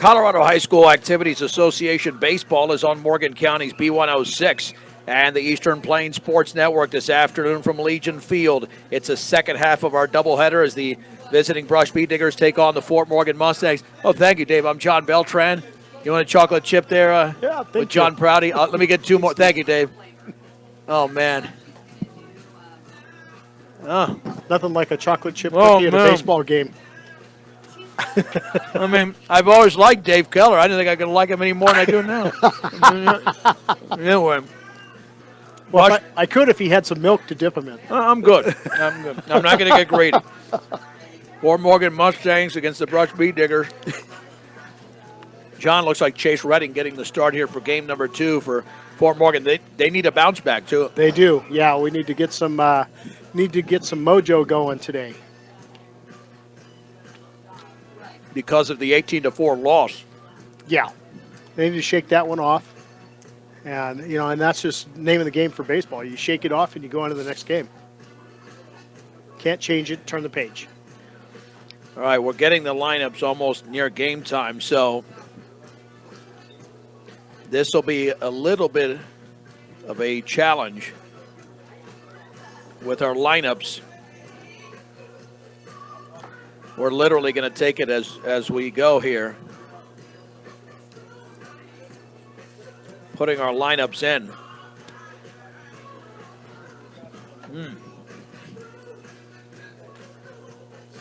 Colorado High School Activities Association Baseball is on Morgan County's B106 and the Eastern Plains Sports Network this afternoon from Legion Field. It's the second half of our doubleheader as the visiting Brush Bee Diggers take on the Fort Morgan Mustangs. Oh, thank you, Dave. I'm John Beltran. You want a chocolate chip there Yeah, thank with John you. Prouty? Let me get two more. Thank you, Dave. Oh, man. Oh, Nothing like a chocolate chip Oh, cookie at a man. baseball game. I mean, I've always liked Dave Keller. I didn't think I could like him any more than I do now. Anyway. Well, I could if he had some milk to dip him in. I'm good. I'm good. I'm not going to get greedy. Fort Morgan Mustangs against the Brush Bee Diggers. John, looks like Chase Redding getting the start here for game number 2 for Fort Morgan. They need a bounce back too. They do. Yeah, we need to get some mojo going today. Because of the 18-4 loss. Yeah, they need to shake that one off. And and that's just name of the game for baseball. You shake it off and you go on to the next game. Can't change it. Turn the page. All right, we're getting the lineups almost near game time, so this will be a little bit of a challenge with our lineups. We're literally going to take it as we go here. Putting our lineups in.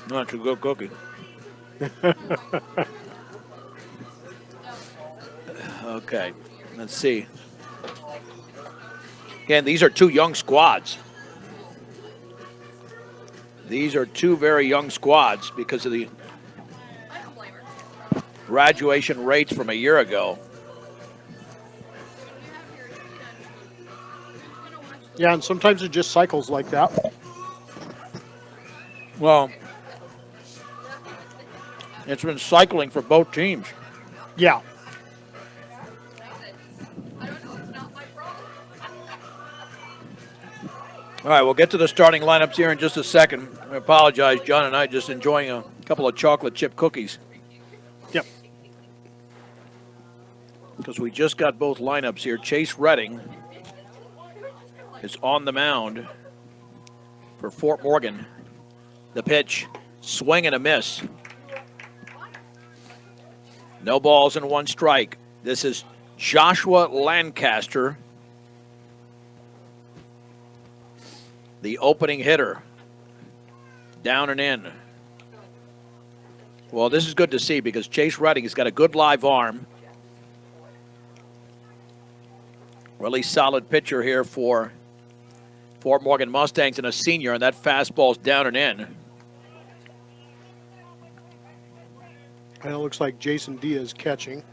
Not a good cookie. Okay, let's see. Again, these are two young squads. These are two very young squads because of the graduation rates from a year ago. Yeah, and sometimes it just cycles like that. Well, it's been cycling for both teams. Yeah. All right, we'll get to the starting lineups here in just a second. I apologize, John and I just enjoying a couple of chocolate chip cookies. Yep. Because we just got both lineups here. Chase Redding is on the mound for Fort Morgan. The pitch, swing and a miss. No balls and one strike. This is Joshua Lancaster, the opening hitter. Down and in. Well, this is good to see because Chase Redding has got a good live arm. Really solid pitcher here for Fort Morgan Mustangs and a senior, and that fastball's down and in. And it looks like Jason Diaz catching.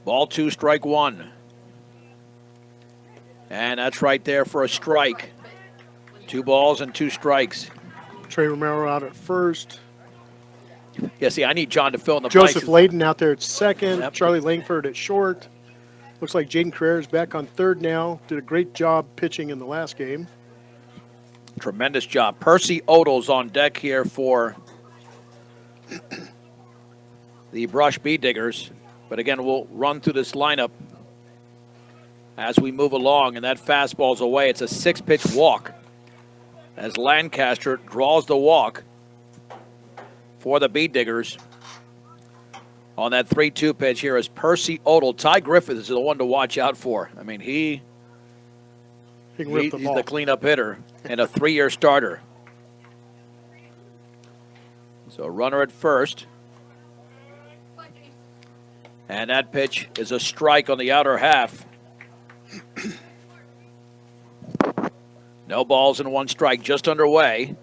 Ball 2, strike 1. And that's right there for a strike. 2 balls and 2 strikes. Trey Romero out at first. Yeah, see, I need John to fill in the Joseph blanks. Layden out there at second. Yep. Charlie Langford at short. Looks like Jaden Carrera is back on third now. Did a great job pitching in the last game. Tremendous job. Percy Odell's on deck here for the Brush Bee Diggers. But again, we'll run through this lineup as we move along, and that fastball's away. It's a 6-pitch walk as Lancaster draws the walk for the Bee Diggers. On that 3-2 pitch here is Percy Odell. Ty Griffith is the one to watch out for. I mean, he's the cleanup hitter and a 3-year starter. So runner at first. And that pitch is a strike on the outer half. No balls and 1 strike, just underway.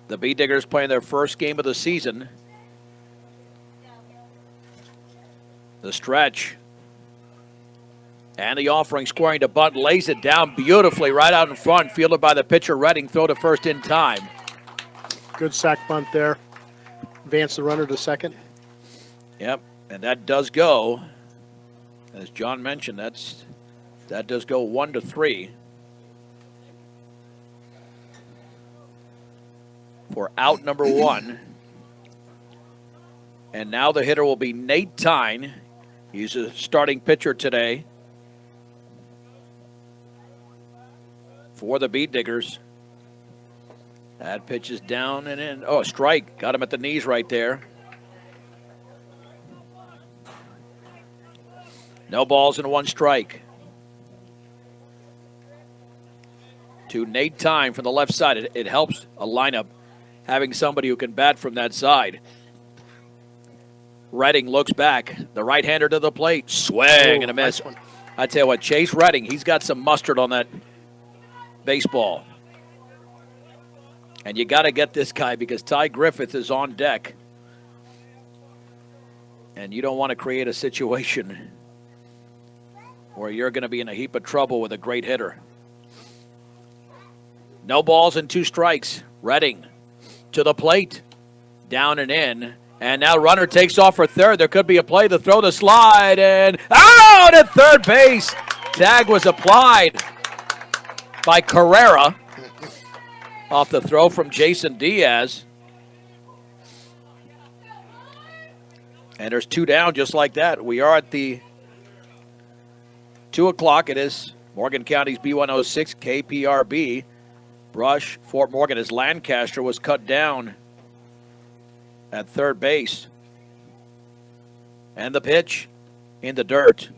The Bee Diggers playing their first game of the season. The stretch. And the offering squaring to bunt, lays it down beautifully right out in front, fielded by the pitcher Redding, throw to first in time. Good sack bunt there. Advance the runner to second. Yep, and that does go. As John mentioned, that does go 1-3. for out number 1. And now the hitter will be Nate Tyne. He's a starting pitcher today for the Beet Diggers. That pitch is down and in. Oh, a strike. Got him at the knees right there. No balls and 1 strike. To Nate Tyne from the left side. It helps a lineup having somebody who can bat from that side. Redding looks back. The right-hander to the plate. Swing and a miss. Nice one. I tell you what, Chase Redding, he's got some mustard on that baseball. And you got to get this guy because Ty Griffith is on deck. And you don't want to create a situation where you're going to be in a heap of trouble with a great hitter. No balls and 2 strikes. Redding to the plate. Down and in. And now runner takes off for third. There could be a play to throw the slide. And out at third base. Tag was applied by Carrera off the throw from Jason Diaz. And there's 2 down just like that. We are at the 2 o'clock. It is Morgan County's B106 KPRB. Brush, Fort Morgan, as Lancaster was cut down at third base. And the pitch in the dirt.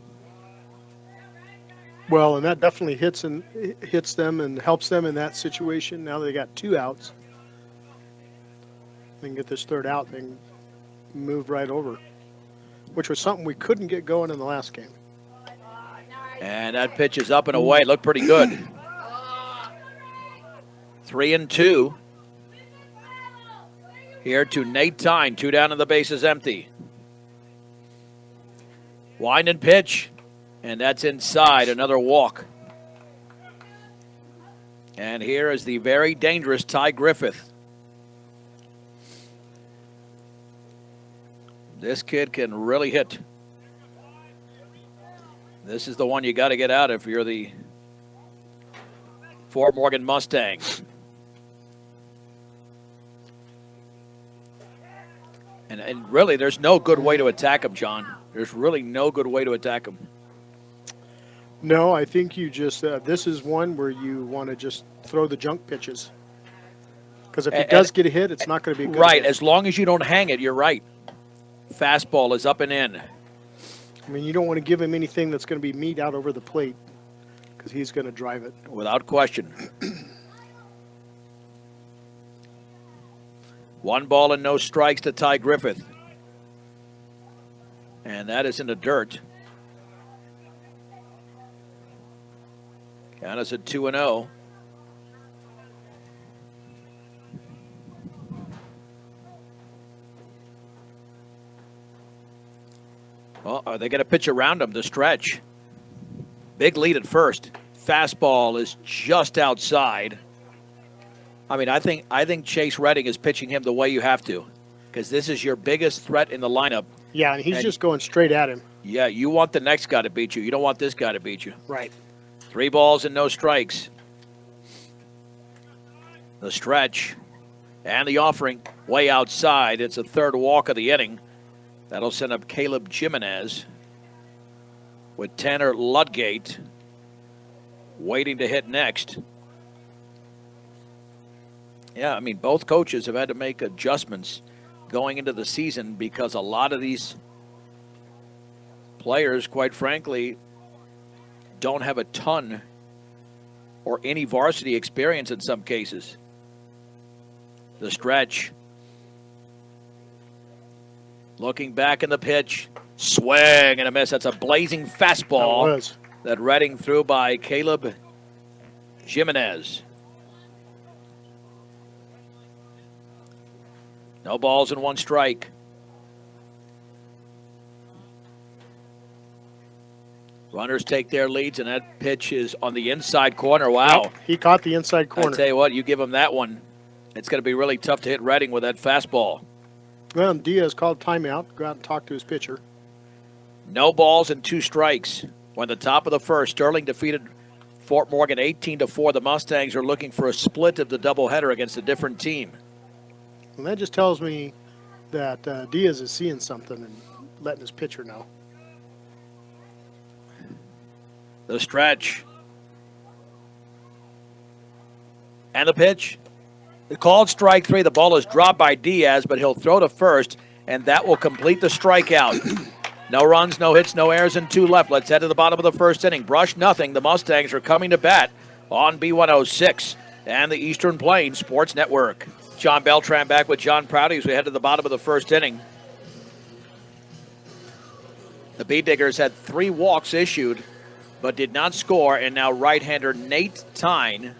Well, and that definitely hits them and helps them in that situation. Now they got 2 outs. They can get this third out. They can move right over, which was something we couldn't get going in the last game. And that pitch is up and away. It looked pretty good. 3-2. Here to Nate Tyne. 2 down and the base is empty. Wind and pitch. And that's inside. Another walk. And here is the very dangerous Ty Griffith. This kid can really hit. This is the one you got to get out if you're the Fort Morgan Mustangs. And really, there's no good way to attack him, John. There's really no good way to attack him. No, I think you just, this is one where you want to just throw the junk pitches. Because if he does get a hit, it's not going to be a good right, hit. as long as you don't hang it, you're right. Fastball is up and in. I mean, you don't want to give him anything that's going to be meat out over the plate because he's going to drive it. Without question. 1 ball and no strikes to Ty Griffith. And that is in the dirt. Count us at 2-0. Well, are they going to pitch around him? The stretch. Big lead at first. Fastball is just outside. I mean, I think Chase Redding is pitching him the way you have to, because this is your biggest threat in the lineup. Yeah, and he's just going straight at him. Yeah, you want the next guy to beat you. You don't want this guy to beat you. Right. 3 balls and no strikes. The stretch and the offering way outside. It's a third walk of the inning. That'll send up Caleb Jimenez with Tanner Ludgate waiting to hit next. Yeah, I mean, both coaches have had to make adjustments going into the season because a lot of these players, quite frankly, don't have a ton or any varsity experience in some cases. The stretch. Looking back in the pitch. Swing and a miss. That's a blazing fastball that Redding threw by Caleb Jimenez. No balls and 1 strike. Runners take their leads, and that pitch is on the inside corner. Wow. Yep, he caught the inside corner. I tell you what, you give him that one, it's going to be really tough to hit Redding with that fastball. Well, Diaz called timeout. Go out and talk to his pitcher. No balls and 2 strikes. When the top of the first, Sterling defeated Fort Morgan 18-4. The Mustangs are looking for a split of the doubleheader against a different team. And that just tells me that Diaz is seeing something and letting his pitcher know. The stretch. And the pitch. The called strike 3. The ball is dropped by Diaz, but he'll throw to first, and that will complete the strikeout. No runs, no hits, no errors, and 2 left. Let's head to the bottom of the first inning. Brush nothing. The Mustangs are coming to bat on B106 and the Eastern Plains Sports Network. John Beltran back with John Prouty as we head to the bottom of the first inning. The Bee Diggers had 3 walks issued, but did not score, and now right-hander Nate Tyne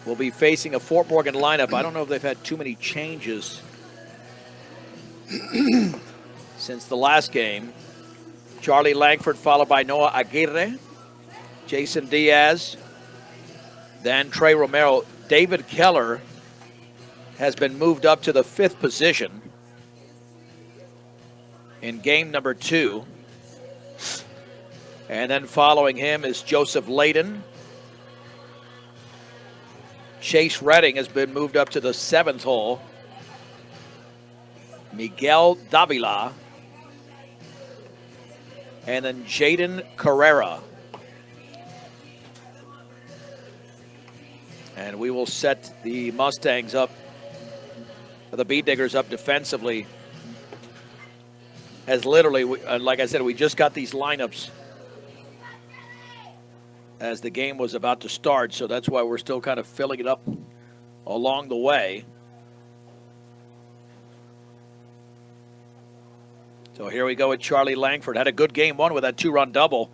will be facing a Fort Morgan lineup. I don't know if they've had too many changes since the last game. Charlie Langford followed by Noah Aguirre, Jason Diaz, then Trey Romero. David Keller has been moved up to the 5th position in game number 2. And then following him is Joseph Layden. Chase Redding has been moved up to the 7th hole. Miguel Davila. And then Jaden Carrera. And we will set the Mustangs up, the Bee Diggers up defensively. As literally, like I said, we just got these lineups as the game was about to start, so that's why we're still kind of filling it up along the way. So here we go with Charlie Langford. Had a good game 1 with that 2-run double,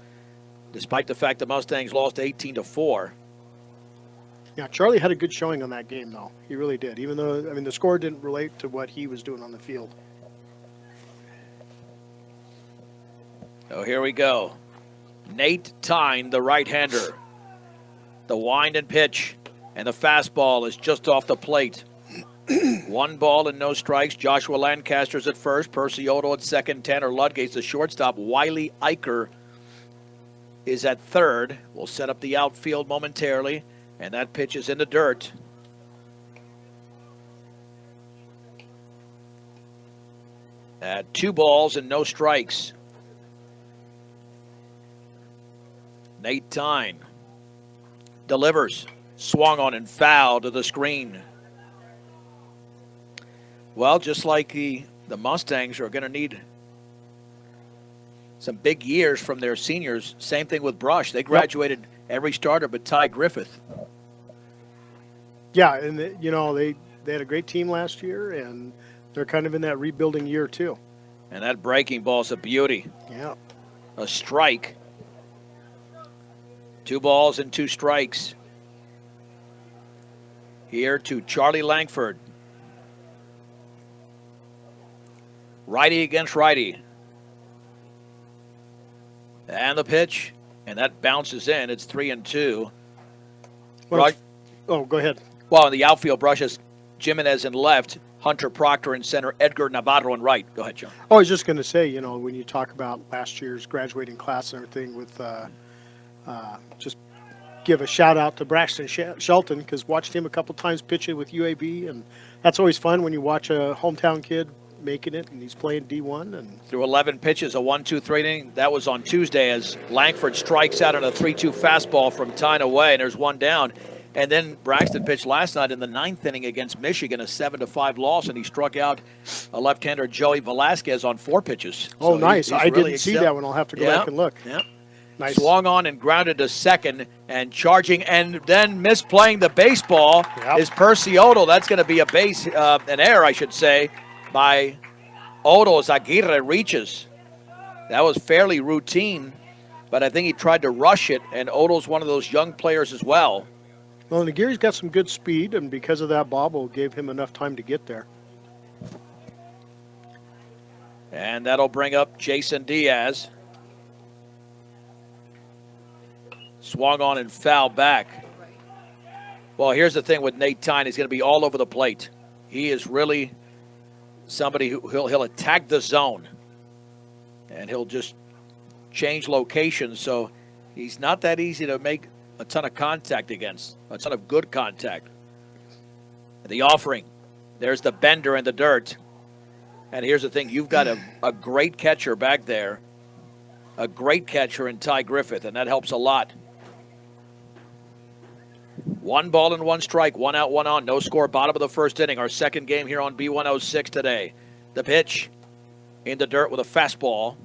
despite the fact the Mustangs lost 18-4. Yeah, Charlie had a good showing on that game, though. He really did, even though, I mean, the score didn't relate to what he was doing on the field. So here we go. Nate Tyne, the right-hander. The wind and pitch, and the fastball is just off the plate. 1 ball and no strikes. Joshua Lancaster's at first. Percy Otto at second. Tanner Ludgate's the shortstop. Wiley Eicher is at third. We'll set up the outfield momentarily, and that pitch is in the dirt. At 2 balls and no strikes. Nate Tyne delivers. Swung on and foul to the screen. Well, just like the Mustangs are going to need some big years from their seniors. Same thing with Brush. They graduated every starter but Ty Griffith. Yeah, and they had a great team last year, and they're kind of in that rebuilding year too. And that breaking ball's a beauty. Yeah. A strike. 2 balls and 2 strikes. Here to Charlie Langford. Righty against righty. And the pitch. And that bounces in. It's 3-2. Well, go ahead. Well, in the outfield, Brush is Jimenez in left, Hunter Proctor in center, Edgar Navarro in right. Go ahead, John. I was just going to say, when you talk about last year's graduating class and everything with just give a shout out to Braxton Shelton, because watched him a couple times pitching with UAB, and that's always fun when you watch a hometown kid making it, and he's playing D1. And through 11 pitches, a 1-2-3 inning. That was on Tuesday as Langford strikes out on a 3-2 fastball from Tyne away, and there's 1 down. And then Braxton pitched last night in the 9th inning against Michigan, a 7-5 loss, and he struck out a left-hander, Joey Velasquez, on 4 pitches. Oh, so nice. He's I really didn't see that one. I'll have to go back and look. Yeah. Nice. Swung on and grounded to second and charging and then misplaying the baseball is Percy Otto. That's going to be an error, I should say, by Otto as Aguirre reaches. That was fairly routine, but I think he tried to rush it, and Otto's one of those young players as well. Well, and Aguirre's got some good speed, and because of that bobble, gave him enough time to get there. And that'll bring up Jason Diaz. Swung on and fouled back. Well, here's the thing with Nate Tyne. He's going to be all over the plate. He is really somebody who he'll attack the zone. And he'll just change locations. So he's not that easy to make a ton of contact against, a ton of good contact. The offering. There's the bender in the dirt. And here's the thing. You've got a great catcher back there. A great catcher in Ty Griffith, and that helps a lot. 1 ball and 1 strike, 1 out, 1 on. No score, bottom of the first inning. Our second game here on B106 today. The pitch in the dirt with a fastball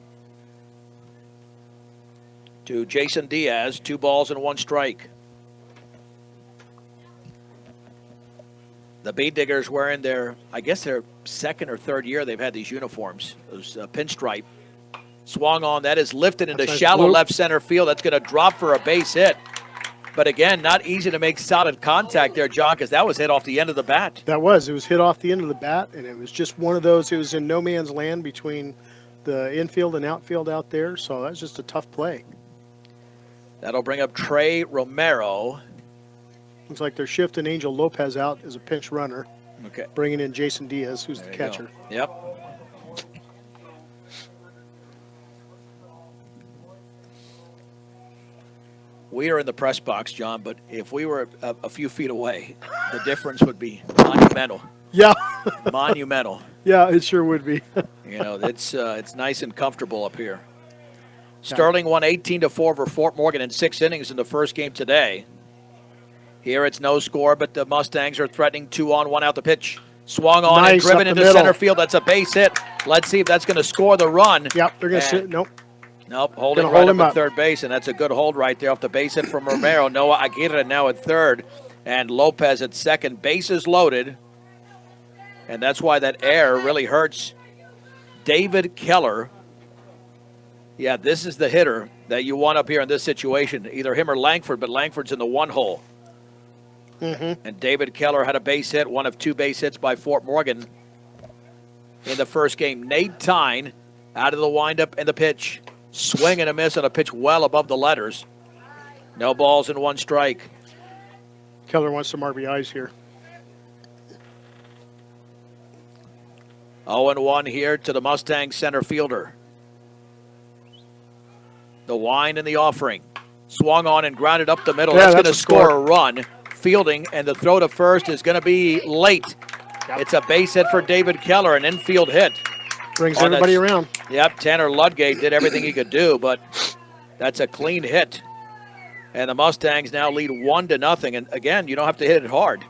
to Jason Diaz. 2 balls and 1 strike. The Bead Diggers wearing their, I guess their second or third year they've had these uniforms. Those pinstripe. Swung on. That is lifted into shallow left center field. That's going to drop for a base hit. But again, not easy to make solid contact there, John, because that was hit off the end of the bat. It was hit off the end of the bat, and it was just one of those. It was in no man's land between the infield and outfield out there, so that was just a tough play. That'll bring up Trey Romero. Looks like they're shifting Angel Lopez out as a pinch runner. Okay. Bringing in Jason Diaz, who's There the you catcher. go. Yep. We are in the press box, John, but if we were a few feet away, the difference would be monumental. Yeah. Monumental. Yeah, it sure would be. You know, it's nice and comfortable up here. Sterling won 18-4 over Fort Morgan in 6 innings in the first game today. Here it's no score, but the Mustangs are threatening 2 on, 1 out the pitch. Swung on and driven into center field. That's a base hit. Let's see if that's going to score the run. Yep, they're going to sit. Nope. Nope, holding right up at third base, and that's a good hold right there off the base hit from Romero. Noah Aguirre now at third, and Lopez at second. Bases loaded, and that's why that error really hurts David Keller. Yeah, this is the hitter that you want up here in this situation, either him or Langford, but Langford's in the 1 hole. Mm-hmm. And David Keller had a base hit, one of 2 base hits by Fort Morgan in the first game. Nate Tyne out of the windup and the pitch. Swing and a miss on a pitch well above the letters. No balls and 1 strike. Keller wants some RBIs here. 0-1 here to the Mustang center fielder. The wind and the offering. Swung on and grounded up the middle. That's going to score a run. Fielding, and the throw to first is going to be late. Yep. It's a base hit for David Keller, an infield hit. Brings everybody around. Yep, Tanner Ludgate did everything he could do, but that's a clean hit. And the Mustangs now lead 1-0. And again, you don't have to hit it hard.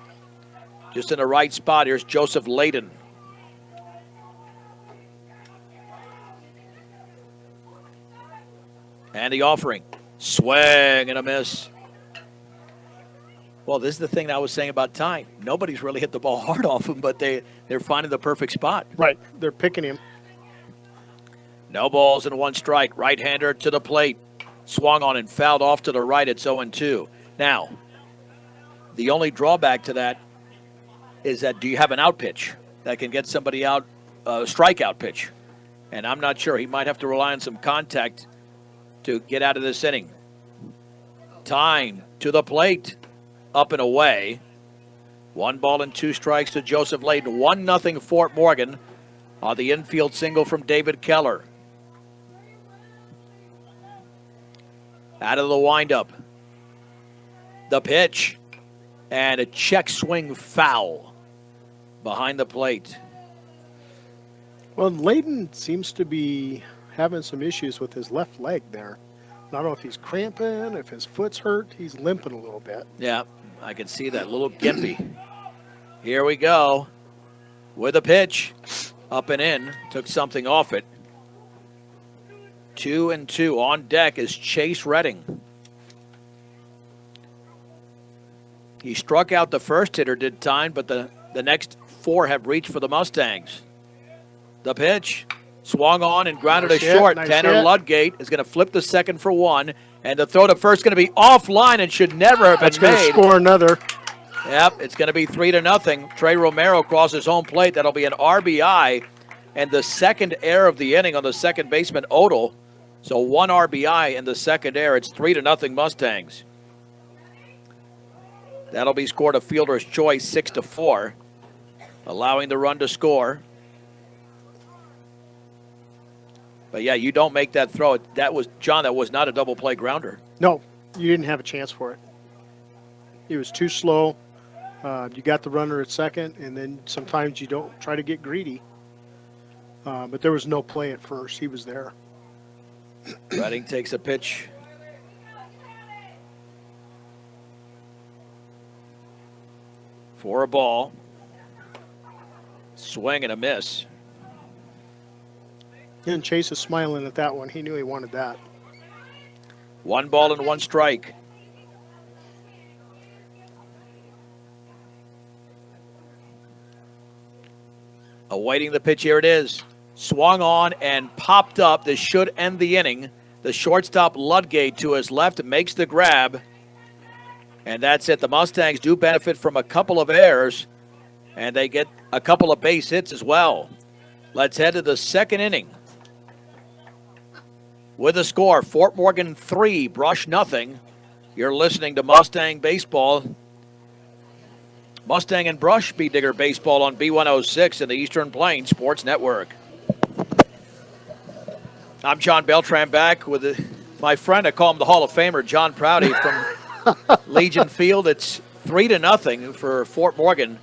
Just in the right spot. Here's Joseph Layden. And the offering. Swing and a miss. Well, this is the thing I was saying about Tyne. Nobody's really hit the ball hard off him, but they're finding the perfect spot. Right. They're picking him. No balls and 1 strike. Right-hander to the plate. Swung on and fouled off to the right. It's 0-2. Now, the only drawback to that is that do you have an out pitch that can get somebody out, strikeout pitch? And I'm not sure. He might have to rely on some contact to get out of this inning. Tyne to the plate. Up and away. 1 ball and 2 strikes to Joseph Layden. 1-0 Fort Morgan on the infield single from David Keller. Out of the windup. The pitch. And a check swing foul behind the plate. Well, Layden seems to be having some issues with his left leg there. I don't know if he's cramping, if his foot's hurt. He's limping a little bit. Yeah, I can see that. A little gimpy. Here we go. With a pitch. Up and in. Took something off it. 2-2. On deck is Chase Redding. He struck out the first hitter, did Tyne, but the next 4 have reached for the Mustangs. The pitch. Swung on and grounded to short. Tanner Ludgate is going to flip the second for 1. And the throw to first is going to be offline and should never have been made. That's going to score another. Yep, it's going to be 3-0. Trey Romero crosses home plate. That'll be an RBI. And the second error of the inning on the second baseman, Odell. So 1 RBI in the second error. It's 3-0 Mustangs. That'll be scored a fielder's choice, 6-4. Allowing the run to score. But, yeah, you don't make that throw. That was, John, that was not a double play grounder. No, you didn't have a chance for it. He was too slow. You got the runner at second, and then sometimes you don't try to get greedy. But there was no play at first. He was there. Redding takes a pitch. For a ball. Swing and a miss. And Chase is smiling at that one. He knew he wanted that. 1 ball and 1 strike. Awaiting the pitch, here it is. Swung on and popped up. This should end the inning. The shortstop Ludgate to his left makes the grab. And that's it. The Mustangs do benefit from a couple of errors, and they get a couple of base hits as well. Let's head to the second inning. With the score, Fort Morgan 3, Brush nothing. You're listening to Mustang Baseball. Mustang and Brush Beet Digger Baseball on B106 and the Eastern Plains Sports Network. I'm John Beltran, back with my friend, I call him the Hall of Famer, John Prouty from Legion Field. It's 3-0 for Fort Morgan.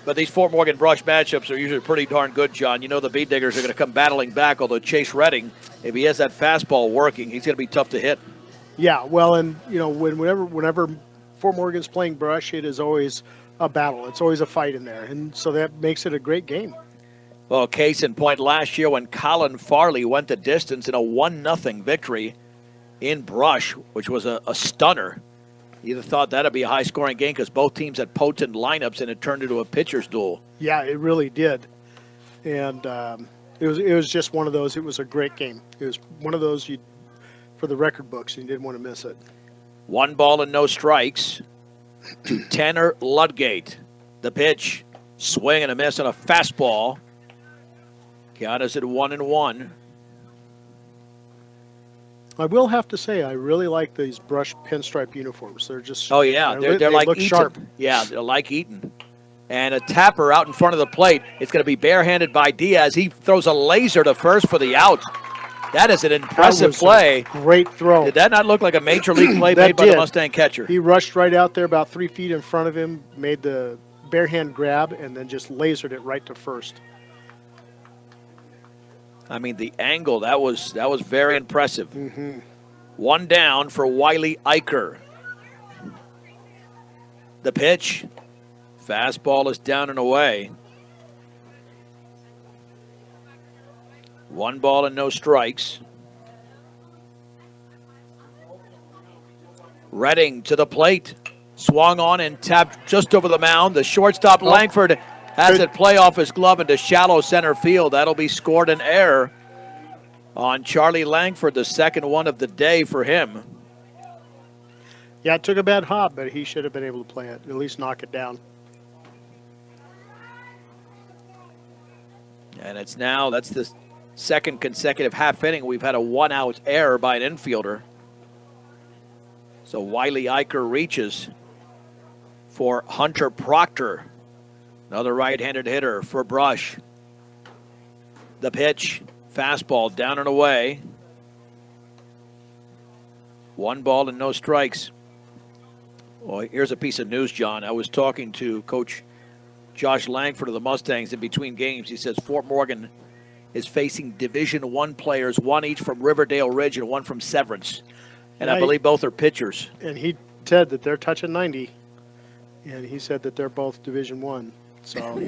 But these Fort Morgan Brush matchups are usually pretty darn good, John. You know the Beet Diggers are going to come battling back, although Chase Redding, if he has that fastball working, he's going to be tough to hit. Yeah, well, and, you know, whenever Fort Morgan's playing Brush, it is always a battle. It's always a fight in there, and so that makes it a great game. Well, case in point, last year when Colin Farley went the distance in a 1-0 victory in Brush, which was a stunner. You'd have thought that would be a high-scoring game because both teams had potent lineups, and it turned into a pitcher's duel. Yeah, it really did. And it was just one of those. It was a great game. It was one of those for the record books, you didn't want to miss it. 1 ball and no strikes to Tanner Ludgate. The pitch, swing and a miss on a fastball. Count us at 1-1. I will have to say, I really like these Brush pinstripe uniforms. They're just they're like look Eaton. sharp. Yeah, they're like Eaton. And a tapper out in front of the plate. It's going to be barehanded by Diaz. He throws a laser to first for the out. That is an impressive play. Great throw. Did that not look like a major league play made by the Mustang catcher? He rushed right out there about 3 feet in front of him, made the barehand grab, and then just lasered it right to first. I mean, the angle, that was very impressive. Mm-hmm. 1 down for Wiley Eicher. The pitch. Fastball is down and away. 1 ball and no strikes. Redding to the plate. Swung on and tapped just over the mound. The shortstop Langford has it play off his glove into shallow center field. That'll be scored an error on Charlie Langford, the second one of the day for him. Yeah, it took a bad hop, but he should have been able to play it, at least knock it down. And it's now, that's the second consecutive half inning. We've had a 1-out error by an infielder. So Wiley Eicher reaches for Hunter Proctor. Another right-handed hitter for Brush. The pitch, fastball down and away. 1 ball and no strikes. Well, here's a piece of news, John. I was talking to Coach Josh Langford of the Mustangs in between games. He says Fort Morgan is facing Division I players, 1 each from Riverdale Ridge and 1 from Severance. And I believe both are pitchers. And he said that they're touching 90. And he said that they're both Division I. So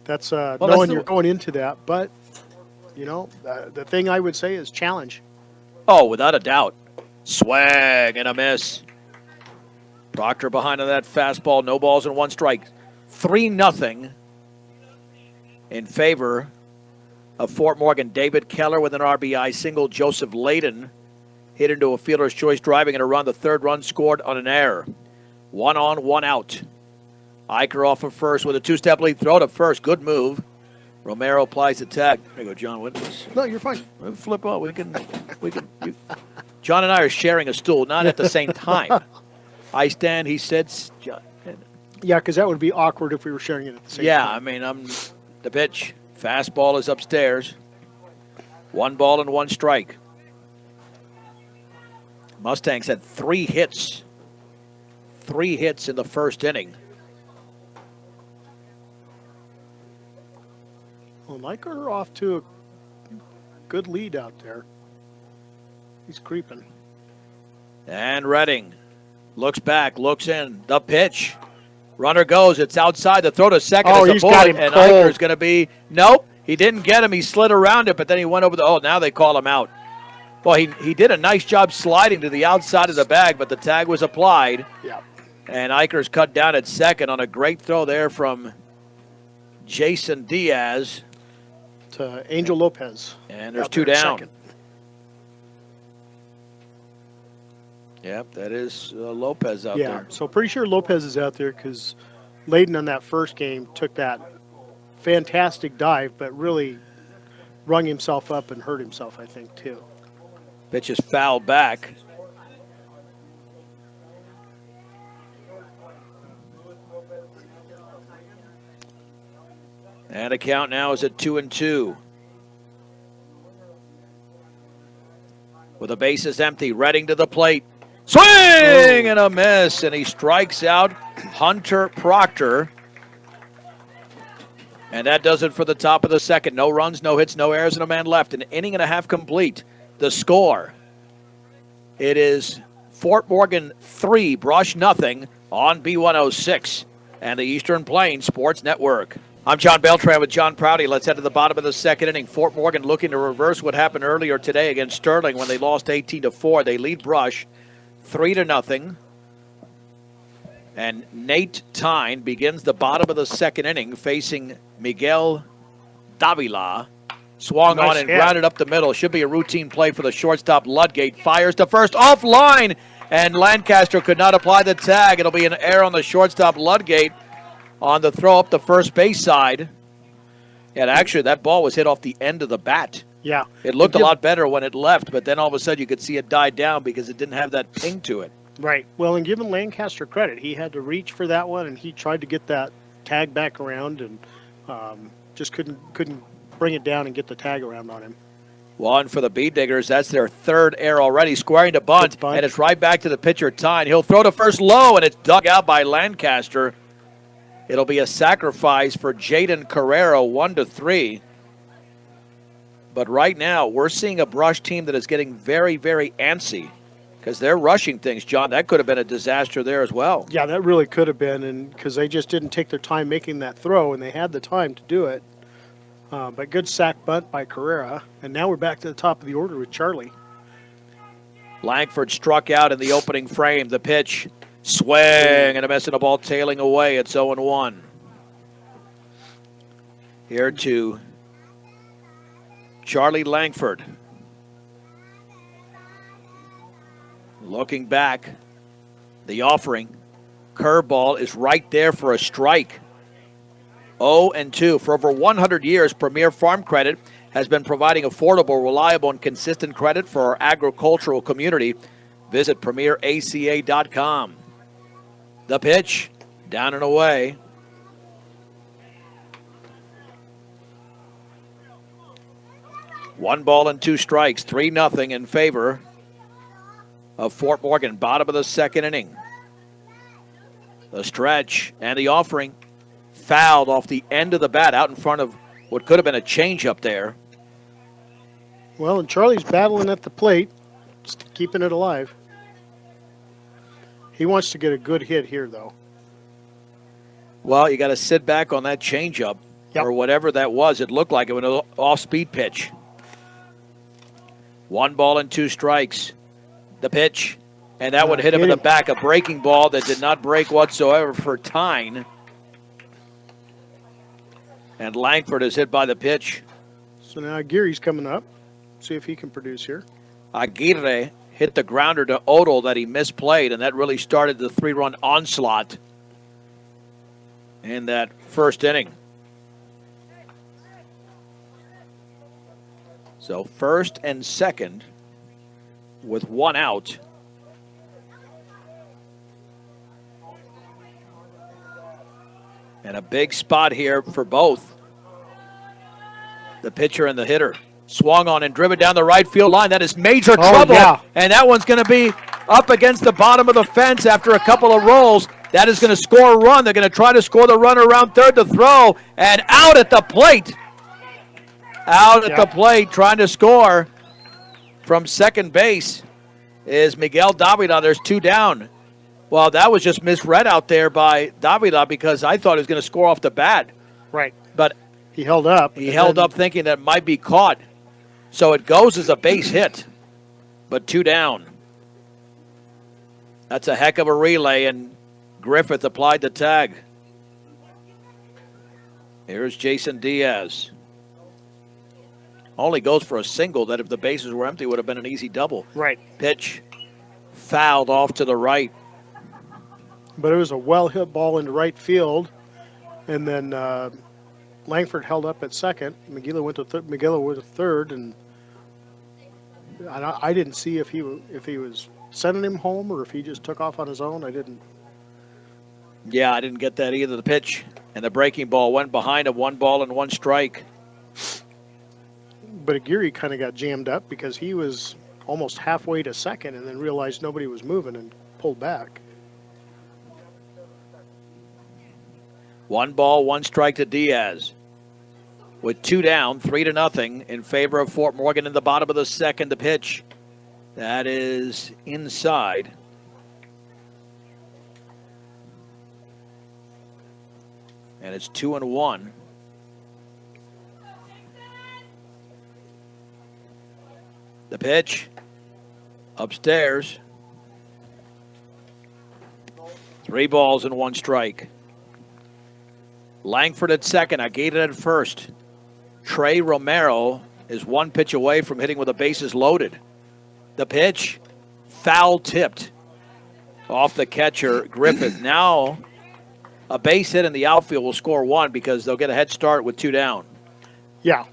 that's knowing you're going into that. But, you know, the thing I would say is challenge. Oh, without a doubt. Swag and a miss. Proctor behind on that fastball. No balls and 1 strike. 3-0 in favor of Fort Morgan. David Keller with an RBI single. Joseph Layden hit into a fielder's choice, driving in a run. The third run scored on an error. 1 on, 1 out. Eicher off of first with a 2-step lead throw to first. Good move. Romero applies the tag. There you go, John Witness. No, you're fine. Flip up. We can. John and I are sharing a stool, not at the same time. I stand, he sits. John. Yeah, because that would be awkward if we were sharing it at the same time. Yeah, I mean, the pitch. Fastball is upstairs. 1 ball and 1 strike. Mustangs had 3 hits. 3 hits in the first inning. Well, Nyker off to a good lead out there. He's creeping. And Redding looks back, looks in. The pitch. Runner goes. It's outside. The throw to second is a he's got bullet. him And cold. Eicher's going to be, nope, he didn't get him. He slid around it, but then he went over the, now they call him out. Well, he did a nice job sliding to the outside of the bag, but the tag was applied. Yeah. And Eicher's cut down at second on a great throw there from Jason Diaz. To Angel Lopez. And there's out 2 there at down. second. Yep, that is Lopez out Yeah, there. so pretty sure Lopez is out there because Layden on that first game took that fantastic dive, but really rung himself up and hurt himself, I think, too. Pitch is fouled back. And the count now is at 2-2. With the bases empty, Redding to the plate. Swing and a miss, and he strikes out Hunter Proctor. And that does it for the top of the second. No runs, no hits, no errors, and a man left. An inning and a half complete. The score, it is Fort Morgan 3, Brush nothing on B106 and the Eastern Plains Sports Network. I'm John Beltran with John Prouty. Let's head to the bottom of the second inning. Fort Morgan looking to reverse what happened earlier today against Sterling when they lost 18-4. They lead Brush 3-0. And Nate Tyne begins the bottom of the second inning facing Miguel Davila. Swung Nice on and hit. grounded up the middle. Should be a routine play for the shortstop. Ludgate fires to first offline, and Lancaster could not apply the tag. It'll be an error on the shortstop Ludgate on the throw up the first base side. And actually, that ball was hit off the end of the bat. Yeah. It looked a lot better when it left, but then all of a sudden you could see it die down because it didn't have that ping to it. Right. Well, and giving Lancaster credit, he had to reach for that one, and he tried to get that tag back around, and just couldn't bring it down and get the tag around on him. Well, and for the Bee Diggers, that's their third error already, squaring to bunt, bunt. and it's right back to the pitcher, Tyne. He'll throw to first low, and it's dug out by Lancaster. It'll be a sacrifice for Jaden Carrero, 1-3. But right now, we're seeing a Brush team that is getting very, very antsy because they're rushing things, John. That could have been a disaster there as well. Yeah, that really could have been, and because they just didn't take their time making that throw, and they had the time to do it. But good sack bunt by Carrera, and now we're back to the top of the order with Charlie. Langford struck out in the opening frame. The pitch, swing, and a miss, and a ball tailing away. It's 0-1. Here to Charlie Langford. Looking back, the offering. Curveball is right there for a strike. 0-2. For over 100 years, Premier Farm Credit has been providing affordable, reliable, and consistent credit for our agricultural community. Visit PremierACA.com. The pitch, down and away. One ball and 2 strikes, 3-0 in favor of Fort Morgan. Bottom of the second inning. The stretch and the offering. Fouled off the end of the bat out in front of what could have been a changeup there. Well, and Charlie's battling at the plate, just keeping it alive. He wants to get a good hit here, though. Well, you got to sit back on that changeup or whatever that was. It looked like it was an off-speed pitch. 1 ball and 2 strikes. The pitch, and that one hit him in the back. A breaking ball that did not break whatsoever for Tyne. And Langford is hit by the pitch. So now Aguirre's coming up. See if he can produce here. Aguirre hit the grounder to Odell that he misplayed, and that really started the 3-run onslaught in that first inning. So first and second with 1 out. And a big spot here for both the pitcher and the hitter. Swung on and driven down the right field line. That is major trouble. Yeah. And that one's going to be up against the bottom of the fence after a couple of rolls. That is going to score a run. They're going to try to score the runner around third to throw, and out at the plate. Out at the plate, trying to score from second base is Miguel Davila. There's 2 down. Well, that was just misread out there by Davila because I thought he was going to score off the bat. Right. But he held up. He held up thinking that might be caught. So it goes as a base hit, but 2 down. That's a heck of a relay, and Griffith applied the tag. Here's Jason Diaz. Only goes for a single that if the bases were empty would have been an easy double. Right. Pitch fouled off to the right. But it was a well-hit ball into right field, and then Langford held up at second. McGill went to third, and I didn't see if he was sending him home or if he just took off on his own. I didn't. Yeah, I didn't get that either. The pitch and the breaking ball went behind him. 1 ball and 1 strike. But Aguirre kind of got jammed up because he was almost halfway to second and then realized nobody was moving and pulled back. 1 ball, 1 strike to Diaz. With 2 down, 3-0 in favor of Fort Morgan in the bottom of the second. The pitch. That is inside. And it's 2-1. The pitch. Upstairs. 3 balls and 1 strike. Langford at second. Aguirre at first. Trey Romero is 1 pitch away from hitting with the bases loaded. The pitch, foul tipped off the catcher, Griffith. Now a base hit in the outfield will score 1 because they'll get a head start with 2 down. Yeah.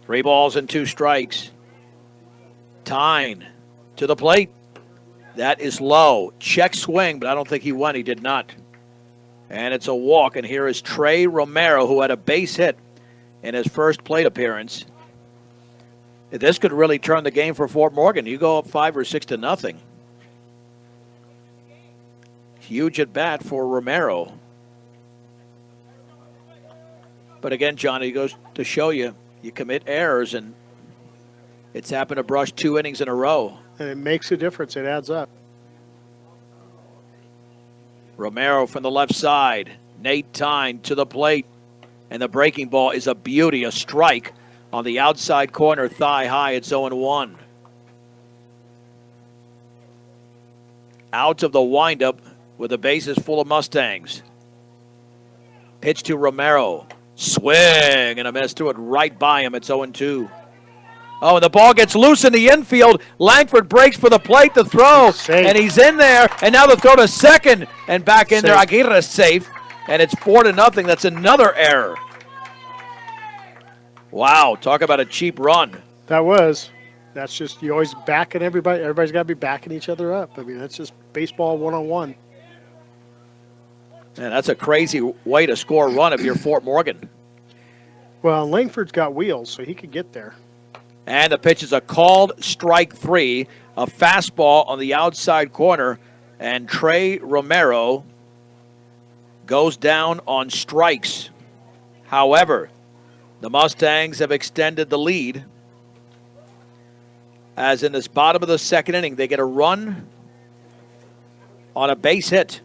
3 balls and 2 strikes. Tyne to the plate. That is low. Check swing, but I don't think he went. He did not. And it's a walk, and here is Trey Romero, who had a base hit in his first plate appearance. This could really turn the game for Fort Morgan. You go up 5 or 6-0. Huge at bat for Romero. But again, Johnny, goes to show you, you commit errors, and it's happened to Brush 2 innings in a row. And it makes a difference. It adds up. Romero from the left side. Nate Tyne to the plate. And the breaking ball is a beauty, a strike on the outside corner, thigh high. It's 0-1. Out of the windup with the bases full of Mustangs. Pitch to Romero. Swing and a miss, threw it right by him. It's 0-2. Oh, and the ball gets loose in the infield. Langford breaks for the plate to throw, and he's in there. And now the throw to second, and back in there. Aguirre is safe, and it's 4-0. That's another error. Wow, talk about a cheap run. That was. That's just, you always backing everybody. Everybody's got to be backing each other up. I mean, that's just baseball 101. And that's a crazy way to score a run if you're Fort Morgan. Well, Langford's got wheels, so he could get there. And the pitch is a called strike 3, a fastball on the outside corner, and Trey Romero goes down on strikes. However, the Mustangs have extended the lead, as in this bottom of the second inning, they get a run on a base hit.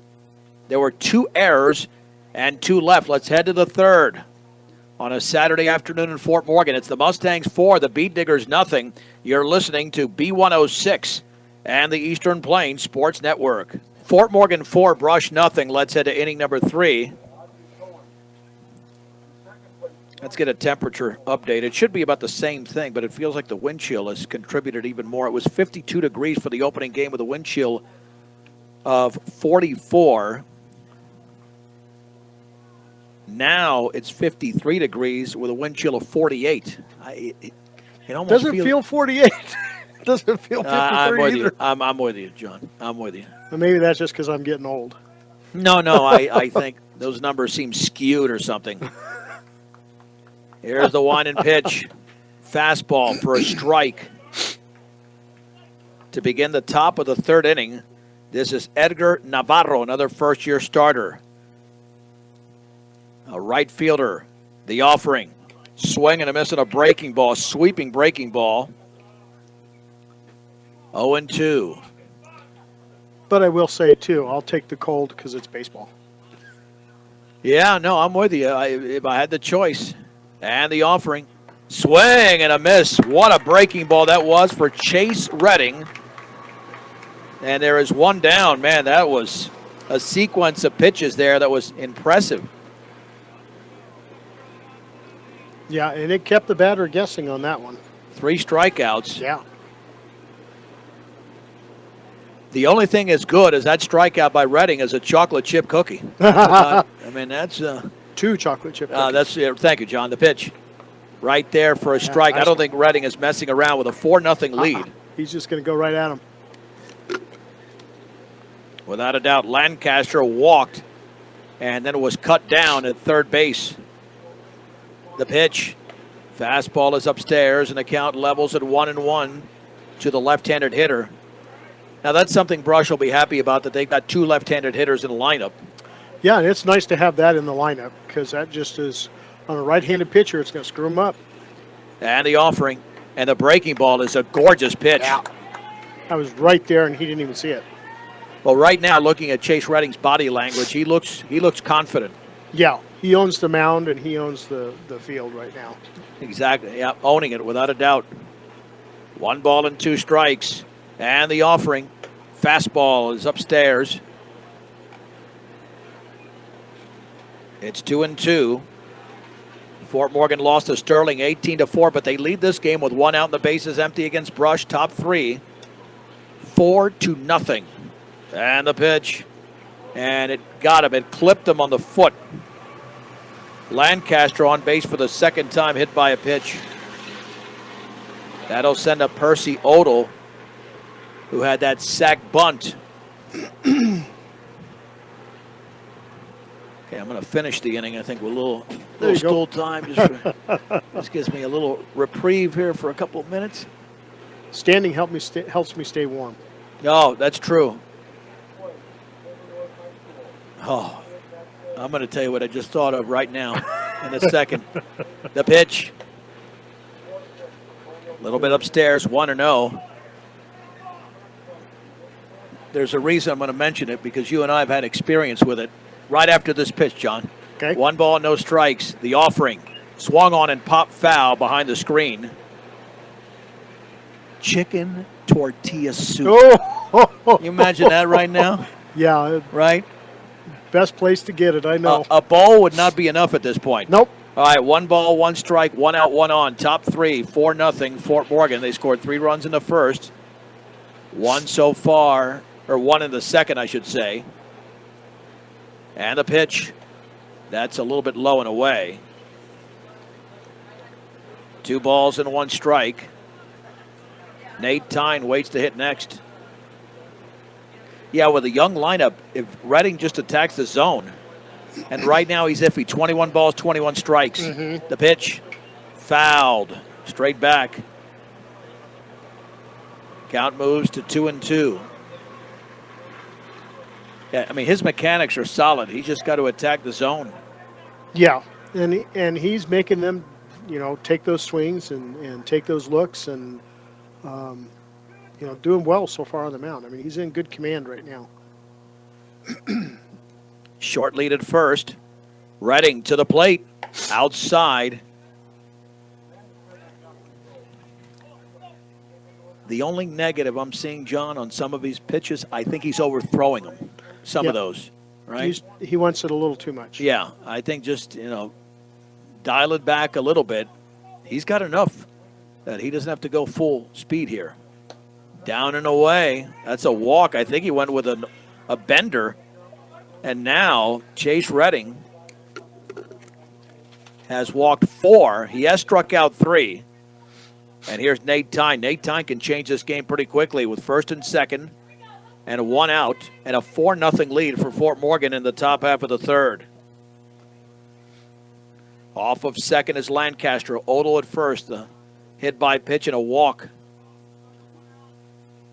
There were 2 errors and 2 left. Let's head to the third. On a Saturday afternoon in Fort Morgan, it's the Mustangs 4, the Beat Diggers nothing. You're listening to B106 and the Eastern Plains Sports Network. Fort Morgan 4, Brush nothing. Let's head to inning number 3. Let's get a temperature update. It should be about the same thing, but it feels like the wind chill has contributed even more. It was 52 degrees for the opening game with a wind chill of 44. Now it's 53 degrees with a wind chill of 48. It almost doesn't feel 48. Doesn't feel 53 I'm with either. you. I'm with you, John. I'm with you. Well, maybe that's just because I'm getting old. No, I think those numbers seem skewed or something. Here's the 1 and pitch. Fastball for a strike. to begin the top of the third inning. This is Edgar Navarro, another first-year starter. A right fielder, the offering. Swing and a miss on a breaking ball, sweeping breaking ball. 0-2. But I will say, too, I'll take the cold because it's baseball. Yeah, no, I'm with you. If I had the choice. And the offering. Swing and a miss. What a breaking ball that was for Chase Redding. And there is one down. Man, that was a sequence of pitches there that was impressive. Yeah, and it kept the batter guessing on that one. 3 strikeouts. Yeah. The only thing that's good is that strikeout by Redding is a chocolate chip cookie. I mean, that's 2 chocolate chip cookies. thank you, John. The pitch right there for a strike. nice I don't one. think Redding is messing around with a 4-0 lead. He's just going to go right at him. Without a doubt, Lancaster walked and then was cut down at third base. The pitch. Fastball is upstairs, and the count levels at 1-1 to the left-handed hitter. Now, that's something Brush will be happy about, that they've got 2 left-handed hitters in the lineup. Yeah, and it's nice to have that in the lineup because that just is, on a right-handed pitcher, it's going to screw him up. And the offering. And the breaking ball is a gorgeous pitch. Yeah. I was right there, and he didn't even see it. Well, right now, looking at Chase Redding's body language, he looks confident. Yeah, he owns the mound, and he owns the field right now. Exactly, yeah, owning it without a doubt. 1 ball and 2 strikes. And the offering. Fastball is upstairs. It's 2-2. Fort Morgan lost to Sterling 18-4, but they lead this game with 1 out and the bases empty against Brush, top 3. 4-0. And the pitch. And it got him. It clipped him on the foot. Lancaster on base for the second time, hit by a pitch. That'll send up Percy Odell, who had that sac bunt. Okay, I'm going to finish the inning, I think, with a little stool time. This gives me a little reprieve here for a couple of minutes. Standing helps me stay warm. No, that's true. Oh, I'm going to tell you what I just thought of right now in a second. The pitch. A little bit upstairs, 1-0. There's a reason I'm going to mention it, because you and I have had experience with it. Right after this pitch, John. Okay. 1 ball, no strikes. The offering. Swung on and popped foul behind the screen. Chicken tortilla soup. Oh! You imagine that right now? Yeah. Right? Best place to get it, I know. A ball would not be enough at this point. Nope. All right, 1 ball, 1 strike, 1 out, 1 on. Top 3, 4-0. Fort Morgan. They scored 3 runs in the first. 1 so far, or 1 in the second, I should say. And the pitch. That's a little bit low and away. 2 balls and 1 strike. Nate Tyne waits to hit next. Yeah, with a young lineup, if Redding just attacks the zone, and right now he's iffy. 21 balls, 21 strikes. Mm-hmm. The pitch, fouled, straight back. Count moves to 2-2. Yeah, I mean, his mechanics are solid. He's just got to attack the zone. Yeah, and he's making them, take those swings and take those looks and, doing well so far on the mound. I mean, he's in good command right now. Short lead at first. Redding to the plate. Outside. The only negative I'm seeing, John, on some of these pitches, I think he's overthrowing them. Some of those, right? He wants it a little too much. Yeah, I think just, dial it back a little bit. He's got enough that he doesn't have to go full speed here. Down and away. That's a walk. I think he went with a bender. And now Chase Redding has walked 4. He has struck out 3. And here's Nate Tyne. Nate Tyne can change this game pretty quickly with first and second and a 1 out and a 4-0 lead for Fort Morgan in the top half of the third. Off of second is Lancaster. Odell at first. The hit by pitch and a walk.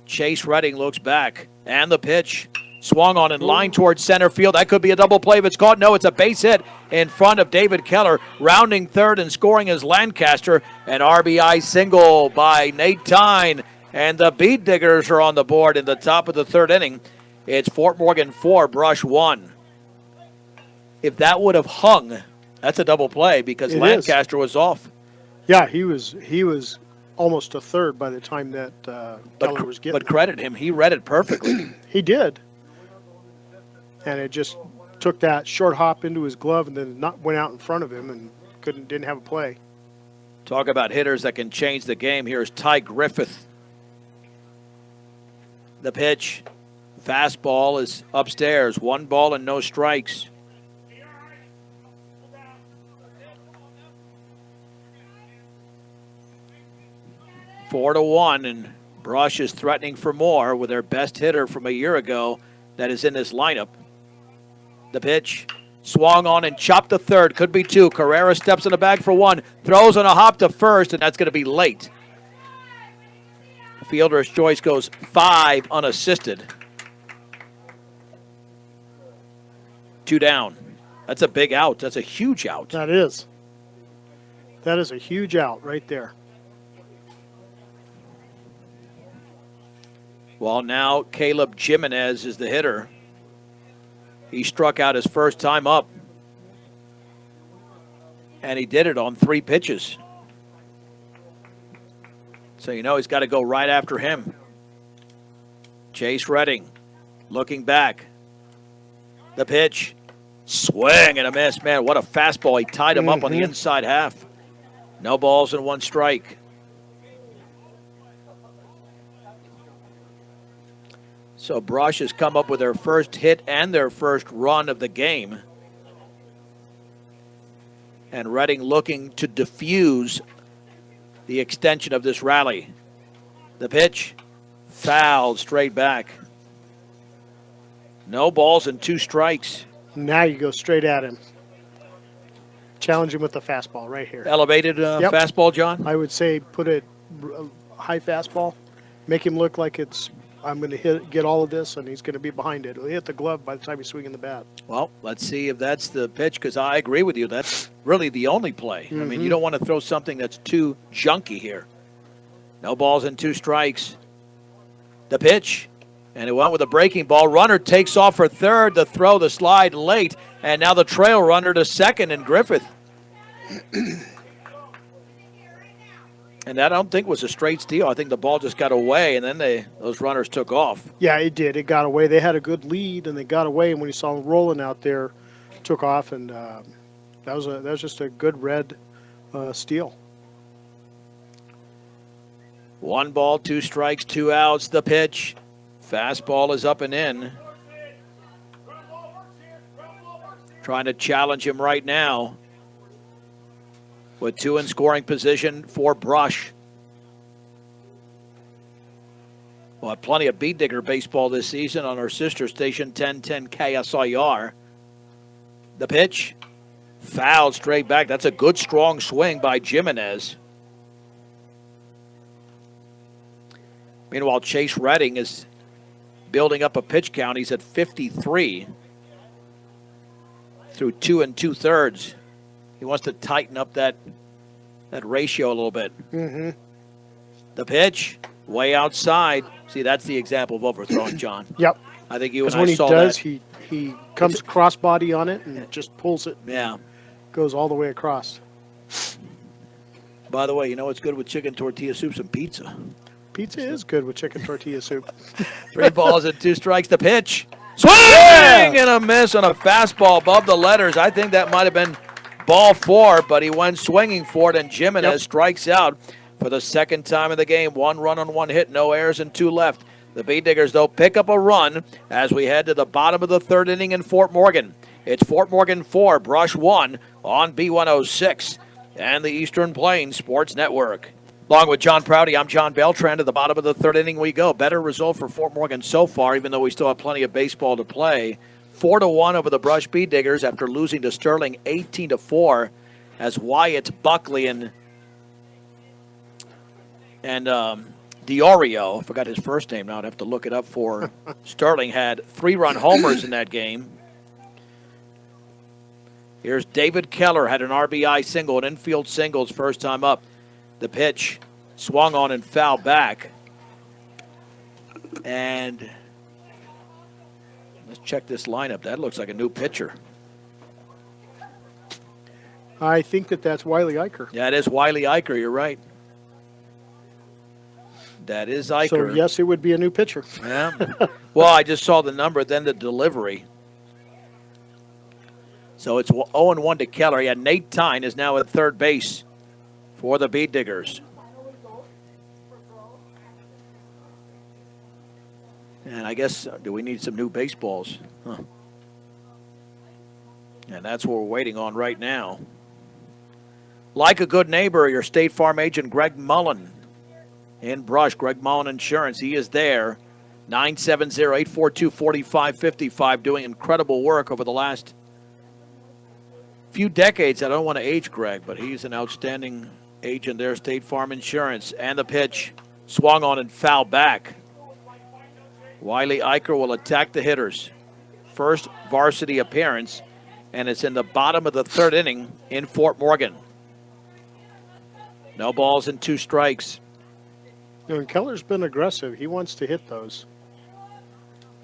Chase Redding looks back, and the pitch swung on in line towards center field. That could be a double play if it's caught. No, it's a base hit in front of David Keller. Rounding third and scoring is Lancaster. An RBI single by Nate Tyne. And the Beat Diggers are on the board in the top of the third inning. It's Fort Morgan 4, Brush 1. If that would have hung, that's a double play because Lancaster was off. Yeah, he was almost a third by the time that Keller was getting. But credit him, he read it perfectly. He did. And it just took that short hop into his glove and then went out in front of him and didn't have a play. Talk about hitters that can change the game. Here's Ty Griffith. The pitch. Fastball is upstairs. 1 ball and no strikes. Four to 1, and Brush is threatening for more with their best hitter from a year ago that is in this lineup. The pitch. Swung on and chopped to third. Could be 2. Carrera steps in the bag for 1. Throws on a hop to first, and that's going to be late. Fielder's choice goes 5 unassisted. 2 down. That's a big out. That's a huge out. That is. That is a huge out right there. Well, now Caleb Jimenez is the hitter. He struck out his first time up. And he did it on 3 pitches. So you know he's got to go right after him. Chase Redding looking back. The pitch. Swing and a miss. Man, what a fastball. He tied him up on the inside half. No balls and 1 strike. So Brush has come up with their first hit and their first run of the game. And Redding looking to diffuse the extension of this rally. The pitch, fouled straight back. No balls and 2 strikes. Now you go straight at him. Challenge him with the fastball right here. Elevated fastball, John? I would say put a high fastball. Make him look like I'm going to get all of this, and he's going to be behind it. He'll hit the glove by the time he's swinging the bat. Well, let's see if that's the pitch, because I agree with you. That's really the only play. I mean, you don't want to throw something that's too junky here. No balls and 2 strikes. The pitch, and it went with a breaking ball. Runner takes off for third. The throw, the slide late, and now the trail runner to second, and Griffith. And that I don't think was a straight steal. I think the ball just got away, and then those runners took off. Yeah, it did. It got away. They had a good lead, and they got away. And when you saw them rolling out there, took off, and that was just a good red steal. 1 ball, 2 strikes, 2 outs. The pitch, fastball is up and in. Trying to challenge him right now. With 2 in scoring position for Brush. We'll have plenty of Beat Digger baseball this season on our sister station, 1010 KSIR. The pitch, fouled straight back. That's a good, strong swing by Jimenez. Meanwhile, Chase Redding is building up a pitch count. He's at 53 through 2 2/3. He wants to tighten up that ratio a little bit. The pitch, way outside. See, that's the example of overthrowing, John. Yep. I think you and when I he saw does, that. he comes crossbody on it and just pulls it. Yeah. Goes all the way across. By the way, you know what's good with chicken tortilla soup? Some pizza. Pizza is good with chicken tortilla soup. 3 balls and 2 strikes. The pitch. Swing and a miss on a fastball above the letters. I think that might have been ball 4, but he went swinging for it, and Jimenez strikes out for the second time in the game. 1 run on 1 hit, no errors and 2 left. The Beat Diggers, though, pick up a run as we head to the bottom of the third inning in Fort Morgan. It's Fort Morgan 4, Brush 1 on B106 and the Eastern Plains Sports Network. Along with John Prouty, I'm John Beltran. To the bottom of the third inning we go. Better result for Fort Morgan so far, even though we still have plenty of baseball to play. 4-1 over the Brush Beat Diggers after losing to Sterling 18-4 as Wyatt Buckley and Diorio, I forgot his first name now, I'd have to look it up for Sterling, had 3-run homers in that game. Here's David Keller, had an RBI single, an infield singles first time up. The pitch swung on and fouled back. And let's check this lineup. That looks like a new pitcher. I think that's Wiley Eicher. Yeah, it is Wiley Eicher. You're right. That is Eicher. So, yes, it would be a new pitcher. Yeah. Well, I just saw the number, then the delivery. So it's 0-1 to Keller. Yeah, Nate Tyne is now at third base for the Bead Diggers. And I guess, do we need some new baseballs? Huh. And that's what we're waiting on right now. Like a good neighbor, your State Farm agent, Greg Mullen, in Brush. Greg Mullen Insurance, he is there. 970-842-4555, doing incredible work over the last few decades. I don't want to age Greg, but he's an outstanding agent there, State Farm Insurance. And the pitch swung on and fouled back. Wiley Eicher will attack the hitters. First varsity appearance, and it's in the bottom of the third inning in Fort Morgan. No balls and 2 strikes. And Keller's been aggressive. He wants to hit those.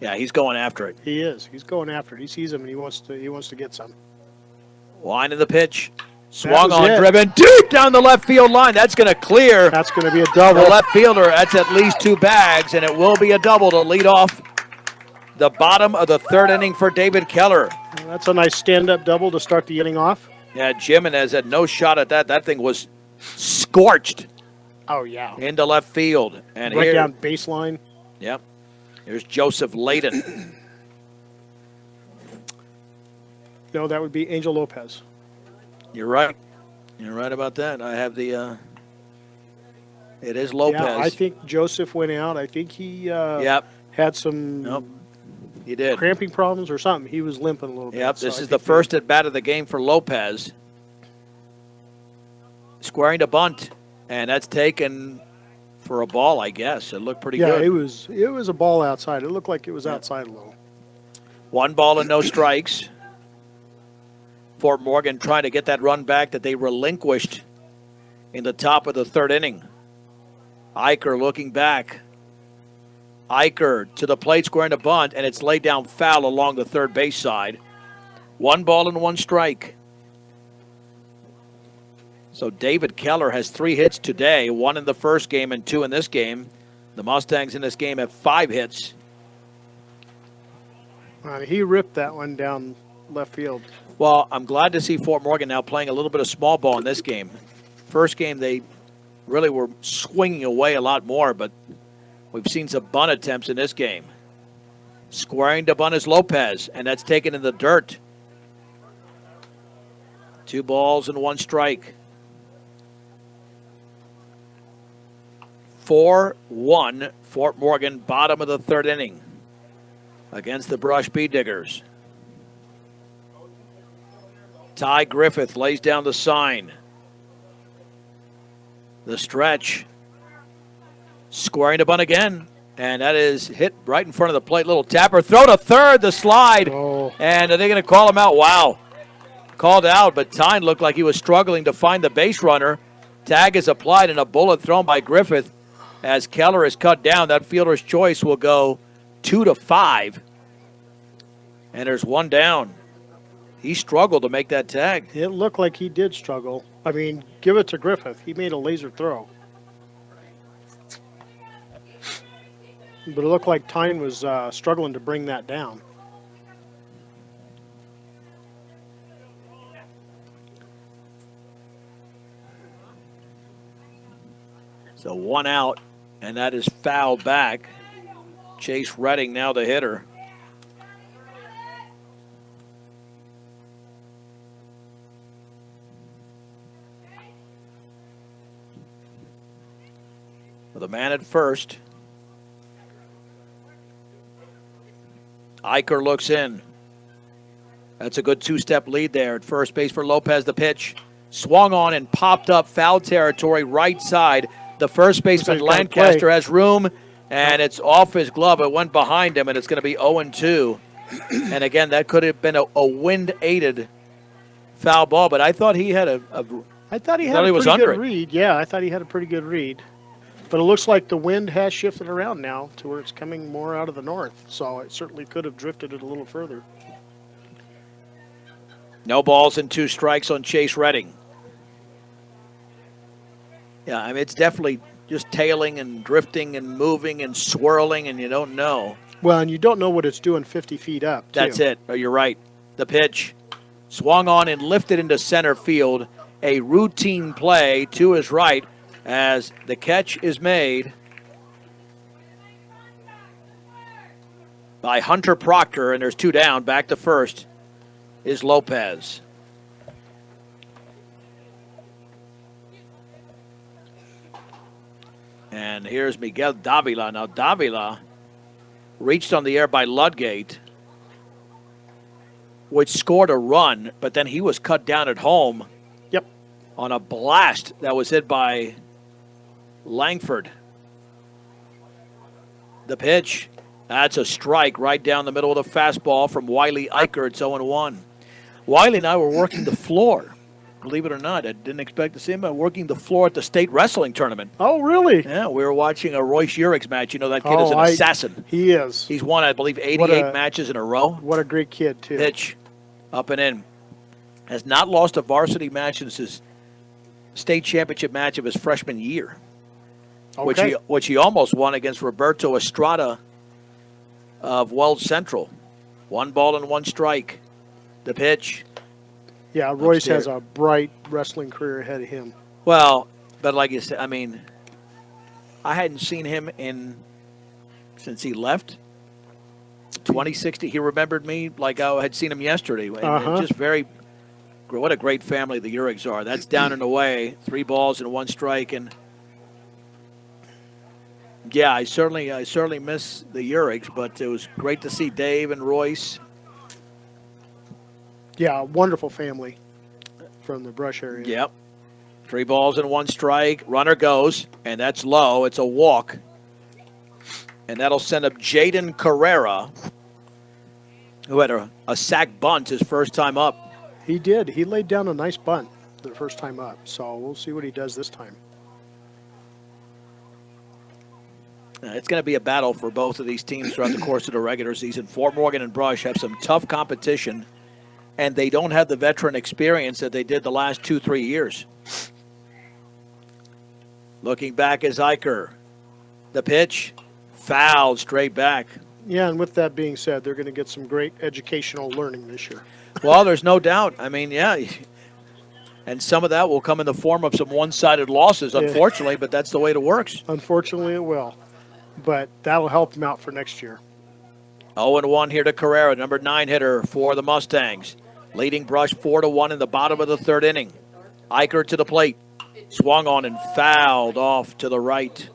Yeah, he's going after it. He is. He's going after it. He sees them and he wants to get some. Line of the pitch. Swung on, it. driven deep down the left field line. That's going to clear. That's going to be a double. The left fielder, that's at least 2 bags, and it will be a double to lead off the bottom of the third inning for David Keller. That's a nice stand-up double to start the inning off. Yeah, Jimenez had no shot at that. That thing was scorched Oh, yeah. into left field. And Right here, down baseline. Yep. Here's Joseph Layden. No, that would be Angel Lopez. You're right. You're right about that. I have the it is Lopez. Yeah, I think Joseph went out. I think he Yep. had some Nope. He did. cramping problems or something. He was limping a little bit. Yep, so this I is the think first at bat of the game for Lopez. Squaring to bunt, and that's taken for a ball, I guess. It looked pretty good. it was a ball outside. It looked like it was outside a little. 1 ball and no strikes. Fort Morgan trying to get that run back that they relinquished in the top of the third inning. Eicher looking back. Eicher to the plate, squaring to bunt, and it's laid down foul along the third base side. 1 ball and 1 strike. So David Keller has 3 hits today, 1 in the first game and 2 in this game. The Mustangs in this game have 5 hits. He ripped that one down left field. Well, I'm glad to see Fort Morgan now playing a little bit of small ball in this game. First game, they really were swinging away a lot more, but we've seen some bunt attempts in this game. Squaring to bunt is Lopez, and that's taken in the dirt. 2 balls and 1 strike. 4-1 Fort Morgan, bottom of the third inning against the Brush Bead Diggers. Ty Griffith lays down the sign. The stretch. Squaring to bunt again. And that is hit right in front of the plate. Little tapper. Throw to third. The slide. Oh. And are they going to call him out? Wow. Called out, but Tyne looked like he was struggling to find the base runner. Tag is applied and a bullet thrown by Griffith. As Keller is cut down, that fielder's choice will go 2-5. And there's 1 down. He struggled to make that tag. It looked like he did struggle. I mean, give it to Griffith. He made a laser throw. But it looked like Tyne was struggling to bring that down. So 1 out, and that is fouled back. Chase Redding now the hitter. With a man at first. Eicher looks in. That's a good 2-step lead there at first base for Lopez. The pitch swung on and popped up foul territory right side. The first baseman, he's gotta Lancaster, play. has room, and it's off his glove. It went behind him, and it's going to be 0-2. And again, that could have been a wind-aided foul ball, but I thought he had I thought he I had thought a he was pretty under good it. read. Yeah, I thought he had a pretty good read. But it looks like the wind has shifted around now to where it's coming more out of the north. So it certainly could have drifted it a little further. No balls and 2 strikes on Chase Redding. Yeah, I mean, it's definitely just tailing and drifting and moving and swirling, and you don't know. Well, and you don't know what it's doing 50 feet up, too. That's it. Oh, you're right. The pitch swung on and lifted into center field. A routine play to his right as the catch is made by Hunter Proctor, and there's 2 down. Back to first is Lopez. And here's Miguel Davila. Now, Davila reached on the air by Ludgate, which scored a run, but then he was cut down at home. Yep. On a blast that was hit by Langford. The pitch. That's a strike right down the middle of the fastball from Wiley Eicher. It's 0-1. Wiley and I were working the floor. Believe it or not, I didn't expect to see him working the floor at the state wrestling tournament. Oh, really? Yeah, we were watching a Royce Urix match. You know, that kid is an assassin. He is. He's won, I believe, 88 matches in a row. What a great kid, too. Pitch. Up and in. Has not lost a varsity match since his state championship match of his freshman year. Okay. Which he almost won against Roberto Estrada of Wells Central. 1 ball and 1 strike. The pitch. Yeah, Royce Upstairs. has a bright wrestling career ahead of him. Well, but like you said, I mean, I hadn't seen him since he left. 2016. He remembered me like I had seen him yesterday. And just what a great family the Urigs are. That's down and away. 3 balls and 1 strike. And yeah, I certainly miss the Urigs, but it was great to see Dave and Royce. Yeah, wonderful family from the Brush area. Yep. 3 balls and 1 strike. Runner goes, and that's low. It's a walk. And that'll send up Jaden Carrera, who had a sack bunt his first time up. He did. He laid down a nice bunt the first time up. So we'll see what he does this time. It's going to be a battle for both of these teams throughout the course of the regular season. Fort Morgan and Brush have some tough competition, and they don't have the veteran experience that they did the last 2-3 years. Looking back is Eicher. The pitch, fouled straight back. Yeah, and with that being said, they're going to get some great educational learning this year. Well, there's no doubt. I mean, yeah. And some of that will come in the form of some one-sided losses, unfortunately, but that's the way it works. Unfortunately, it will. But that'll help them out for next year. 0-1 here to Carrera, number 9 hitter for the Mustangs. Leading Brush 4-1 in the bottom of the 3rd inning. Eicher to the plate. Swung on and fouled off to the right.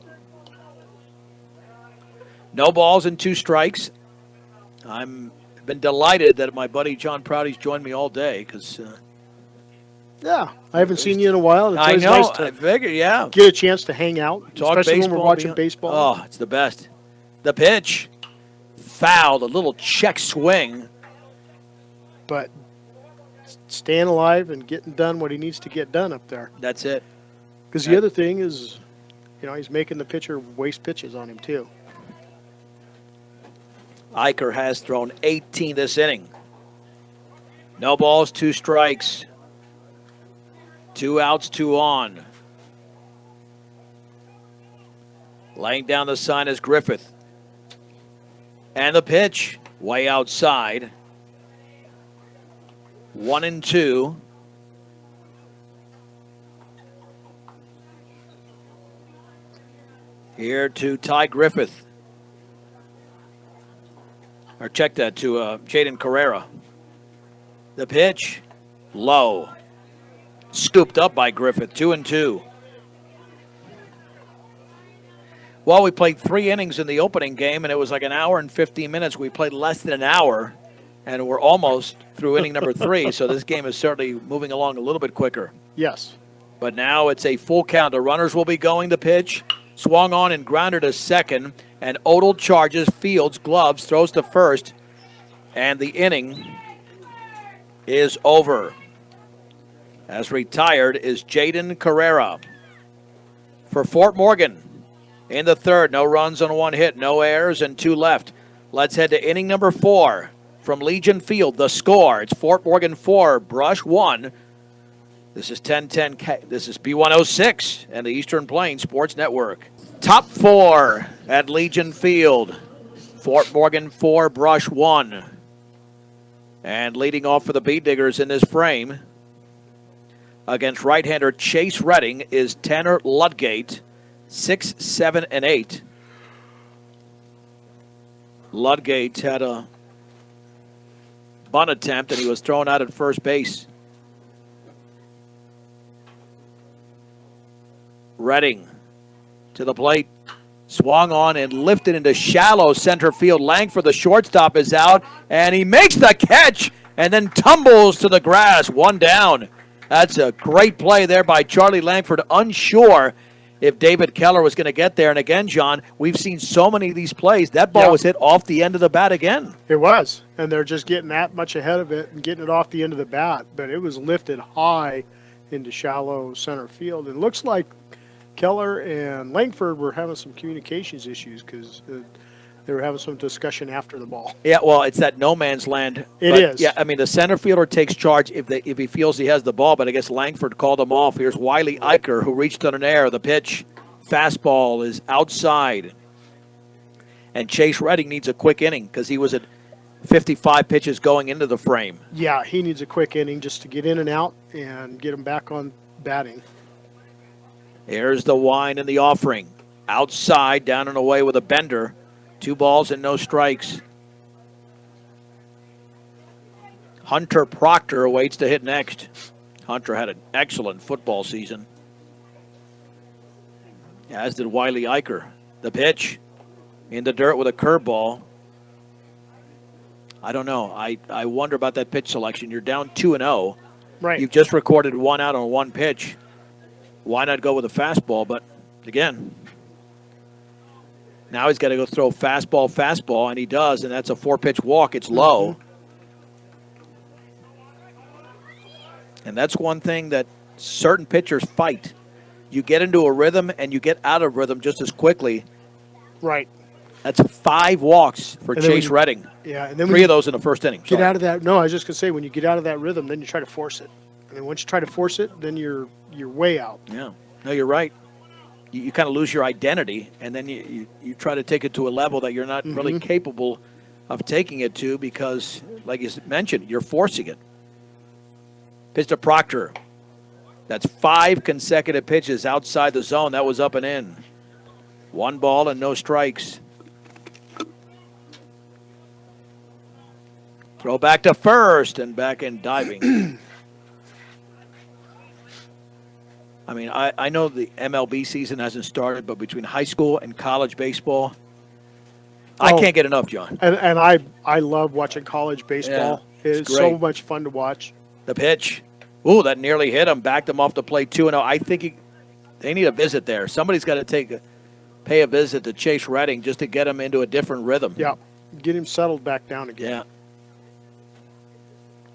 No balls and 2 strikes. I'm been delighted that my buddy John Prouty's joined me all day because Yeah, I haven't seen you in a while. It's I always know. nice to I figured, yeah. get a chance to hang out, Talk especially baseball, when we're watching beyond- baseball. Oh, it's the best. The pitch, fouled, a little check swing. But staying alive and getting done what he needs to get done up there. That's it. Because the other thing is, he's making the pitcher waste pitches on him too. Eicher has thrown 18 this inning. No balls, 2 strikes. 2 outs, 2 on. Laying down the sign is Griffith. And the pitch, way outside. 1-2. Here to Ty Griffith. Or check that to Jaden Carrera. The pitch, low. Scooped up by Griffith, 2-2. Well, we played 3 innings in the opening game, and it was like an hour and 15 minutes. We played less than an hour, and we're almost through inning number 3, so this game is certainly moving along a little bit quicker. Yes. But now it's a full count. The runners will be going the pitch. Swung on and grounded to second. And Odell charges, fields, gloves, throws to first. And the inning is over. As retired is Jaden Carrera. For Fort Morgan in the third, no runs on one hit, no errors, and 2 left. Let's head to inning number 4 from Legion Field. The score, it's Fort Morgan 4, Brush 1. This is 1010. This is B106 and the Eastern Plains Sports Network. Top 4 at Legion Field. Fort Morgan 4, Brush 1. And leading off for the Bead Diggers in this frame against right-hander Chase Redding is Tanner Ludgate, 6, 7, and 8. Ludgate had a bunt attempt and he was thrown out at first base. Redding to the plate, swung on and lifted into shallow center field. Langford, the shortstop, is out, and he makes the catch and then tumbles to the grass. 1 down. That's a great play there by Charlie Langford, unsure if David Keller was going to get there. And again, John, we've seen so many of these plays. That ball was hit off the end of the bat again. It was, and they're just getting that much ahead of it and getting it off the end of the bat. But it was lifted high into shallow center field. It looks like Keller and Langford were having some communications issues because they were having some discussion after the ball. Yeah, well, it's that no man's land. It is. Yeah, I mean, the center fielder takes charge if he feels he has the ball, but I guess Langford called him off. Here's Wiley Eicher, who reached on an air. The pitch, fastball, is outside. And Chase Redding needs a quick inning because he was at 55 pitches going into the frame. Yeah, he needs a quick inning just to get in and out and get him back on batting. Here's the wind and the offering. Outside, down and away with a bender. 2 balls and no strikes. Hunter Proctor awaits to hit next. Hunter had an excellent football season, as did Wiley Eicher. The pitch in the dirt with a curveball. I don't know. I wonder about that pitch selection. You're down 2-0. Right. You've just recorded 1 out on 1 pitch. Why not go with a fastball? But again, now he's got to go throw fastball, and he does, and that's a 4-pitch walk. It's low. And that's one thing that certain pitchers fight. You get into a rhythm, and you get out of rhythm just as quickly. Right. That's 5 walks for Chase Redding. Yeah, and then 3 of those in the first inning. Get out of that. No, I was just going to say, when you get out of that rhythm, then you try to force it. And then once you try to force it, then you're way out. Yeah. No, you're right. You kind of lose your identity, and then you try to take it to a level that you're not really capable of taking it to because, like you mentioned, you're forcing it. Pitch to Proctor. That's 5 consecutive pitches outside the zone. That was up and in. 1 ball and no strikes. Throw back to first and back in diving. I mean, I know the MLB season hasn't started, but between high school and college baseball, I can't get enough, John. And I love watching college baseball. Yeah, it's so much fun to watch. The pitch. Ooh, that nearly hit him. Backed him off the plate 2-0. I think they need a visit there. Somebody's got to pay a visit to Chase Redding just to get him into a different rhythm. Yeah, get him settled back down again. Yeah.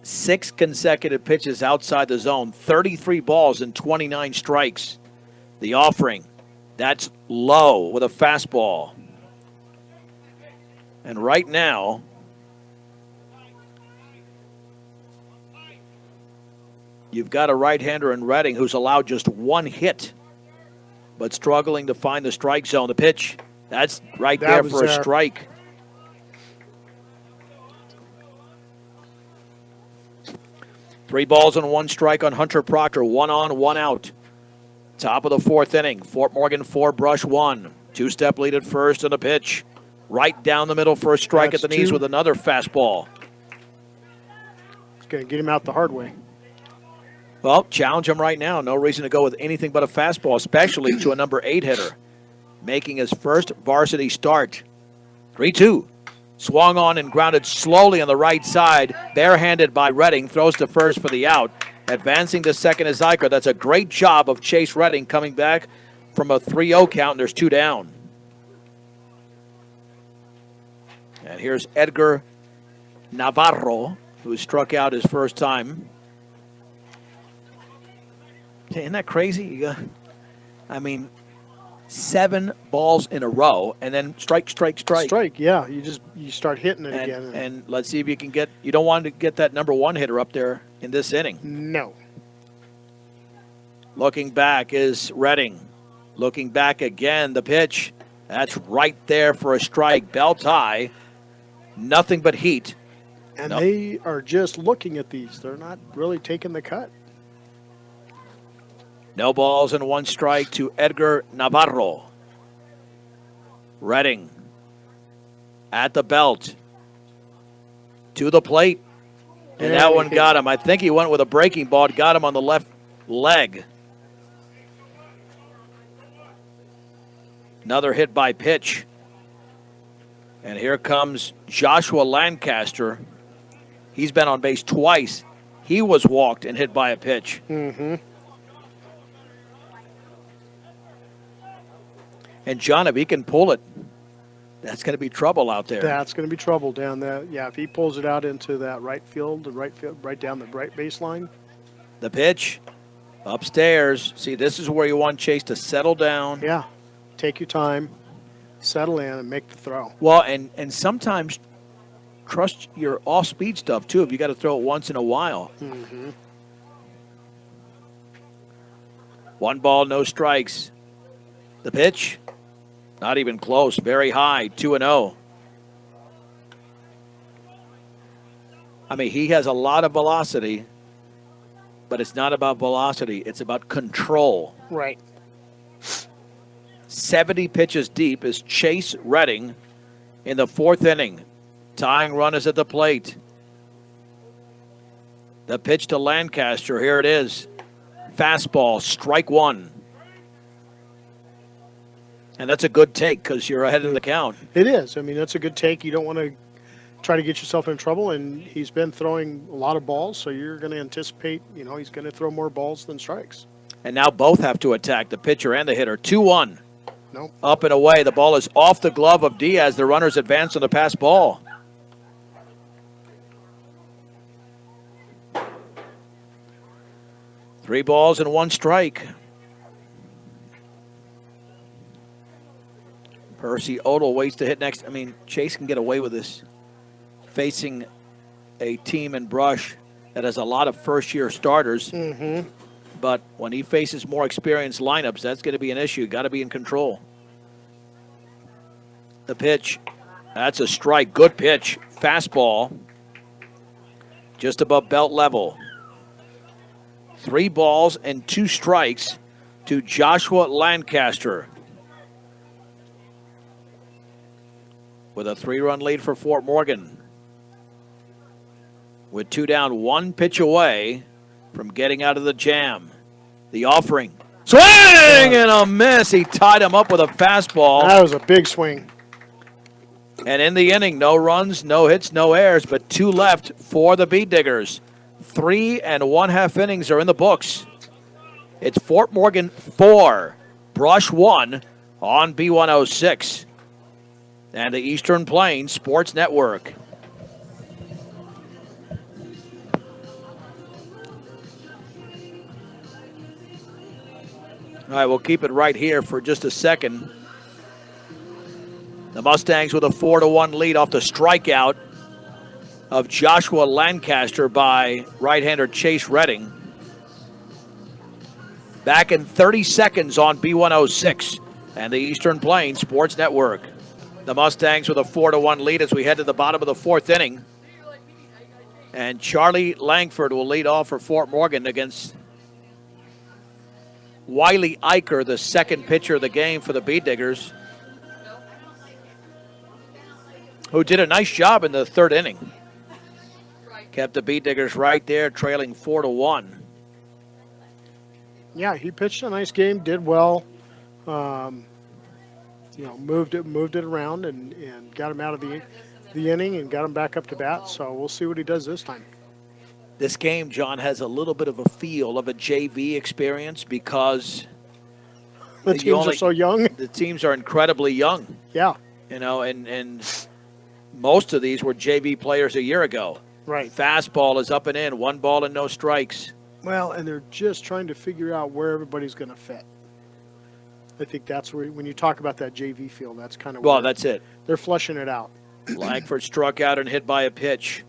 6 consecutive pitches outside the zone, 33 balls and 29 strikes. The offering, that's low with a fastball. And right now, you've got a right-hander in Redding who's allowed just 1 hit, but struggling to find the strike zone. The pitch, that's right there for a strike. Three balls and 1 strike on Hunter Proctor. 1 on, 1 out. Top of the 4th inning. Fort Morgan 4, Brush 1. 2-step lead at first and a pitch. Right down the middle for a strike at the knees with another fastball. It's going to get him out the hard way. Well, challenge him right now. No reason to go with anything but a fastball, especially to a number 8 hitter. Making his first varsity start. 3-2. Swung on and grounded slowly on the right side. Barehanded by Redding. Throws to first for the out. Advancing to second is Eicher. That's a great job of Chase Redding coming back from a 3-0 count, and there's 2 down. And here's Edgar Navarro, who struck out his first time. Isn't that crazy? I mean, 7 balls in a row, and then strike. Strike, yeah. You start hitting it again. And let's see if you can get. You don't want to get that number 1 hitter up there in this inning. No. Looking back is Redding. Looking back again, the pitch. That's right there for a strike. Belt high. Nothing but heat. And they are just looking at these. They're not really taking the cut. No balls and 1 strike to Edgar Navarro. Redding at the belt. To the plate. And that one got him. I think he went with a breaking ball. It got him on the left leg. Another hit by pitch. And here comes Joshua Lancaster. He's been on base twice. He was walked and hit by a pitch. Mm-hmm. And John, if he can pull it, that's going to be trouble out there. That's going to be trouble down there. Yeah, if he pulls it out into that right field, right down the right baseline. The pitch upstairs. See, this is where you want Chase to settle down. Yeah, take your time, settle in, and make the throw. Well, and sometimes trust your off-speed stuff, too, if you got to throw it once in a while. Mm-hmm. 1 ball, no strikes. The pitch, not even close, very high, 2-0. I mean, he has a lot of velocity, but it's not about velocity. It's about control. Right. 70 pitches deep is Chase Redding in the 4th inning. Tying run is at the plate. The pitch to Lancaster. Here it is. Fastball, strike 1. And that's a good take because you're ahead of the count. It is. I mean, that's a good take. You don't want to try to get yourself in trouble, and he's been throwing a lot of balls, so you're going to anticipate, he's going to throw more balls than strikes. And now both have to attack, the pitcher and the hitter. 2-1. Nope. Up and away. The ball is off the glove of Diaz. The runners advance on the pass ball. Three balls and 1 strike. Percy Odell waits to hit next. I mean, Chase can get away with this facing a team in Brush that has a lot of first-year starters. Mm-hmm. But when he faces more experienced lineups, that's going to be an issue. Got to be in control. The pitch. That's a strike. Good pitch. Fastball. Just above belt level. 3 balls and 2 strikes to Joshua Lancaster. With a 3-run lead for Fort Morgan. With 2 down, 1 pitch away from getting out of the jam. The offering. Swing and a miss. He tied him up with a fastball. That was a big swing. And in the inning, no runs, no hits, no errors, but 2 left for the Beet Diggers. 3 1/2 innings are in the books. It's Fort Morgan 4, Brush 1 on B106 and the Eastern Plains Sports Network. All right, we'll keep it right here for just a second. The Mustangs with a 4-1 lead off the strikeout of Joshua Lancaster by right-hander Chase Redding. Back in 30 seconds on B106 and the Eastern Plains Sports Network. The Mustangs with a 4-1 lead as we head to the bottom of the 4th inning. And Charlie Langford will lead off for Fort Morgan against Wiley Eicher, the second pitcher of the game for the Beet Diggers, who did a nice job in the 3rd inning. Kept the Beet Diggers right there, trailing 4-1. Yeah, he pitched a nice game, did well. Moved it around and got him out of the inning and got him back up to bat. So we'll see what he does this time. This game, John, has a little bit of a feel of a JV experience because The teams are so young. the teams are incredibly young, Yeah, and most of these were JV players a year ago. right. Fastball is up and in, 1 ball and no strikes. Well, and they're just trying to figure out where everybody's going to fit. I think that's where, when you talk about that JV field, that's kind of Well, where that's it. they're flushing it out. Langford struck out and hit by a pitch.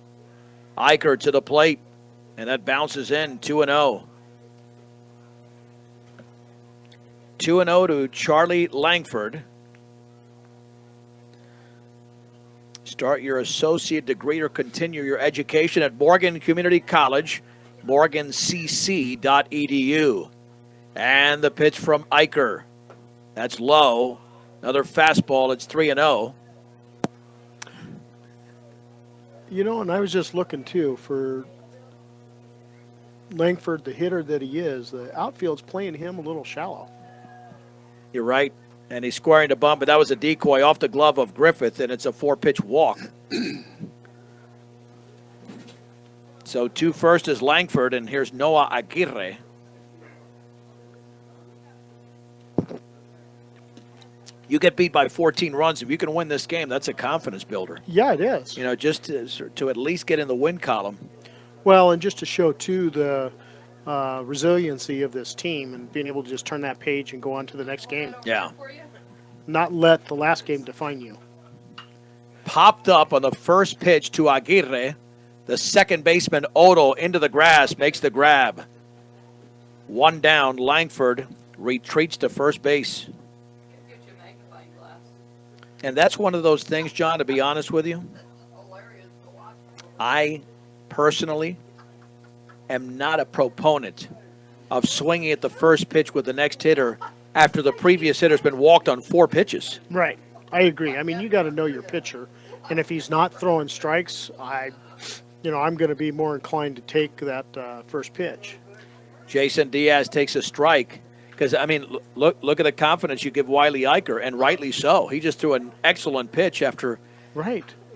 Eicher to the plate, and that bounces in 2-0. 2-0 to Charlie Langford. Start your associate degree or continue your education at Morgan Community College, morgancc.edu. And the pitch from Eicher. That's low. Another fastball. It's 3-0. You know, and I was just looking too for Langford, the hitter that he is. The outfield's playing him a little shallow. You're right. And he's squaring the bump, but that was a decoy off the glove of Griffith, and it's a 4-pitch walk. So 2 first is Langford, and here's Noah Aguirre. You get beat by 14 runs. If you can win this game, that's a confidence builder. Yeah, it is. You know, just to at least get in the win column. Well, and just to show too the resiliency of this team and being able to just turn that page and go on to the next game. Yeah. Not let the last game define you. Popped up on the first pitch to Aguirre. The second baseman, Odo, into the grass, makes the grab. 1 down. Langford retreats to first base. And that's one of those things, John, to be honest with you. I personally am not a proponent of swinging at the first pitch with the next hitter after the previous hitter's been walked on 4 pitches. Right. I agree. I mean, you got to know your pitcher. And if he's not throwing strikes, I'm going to be more inclined to take that first pitch. Jason Diaz takes a strike. Because, I mean, look at the confidence you give Wiley Eicher, and rightly so. He just threw an excellent pitch after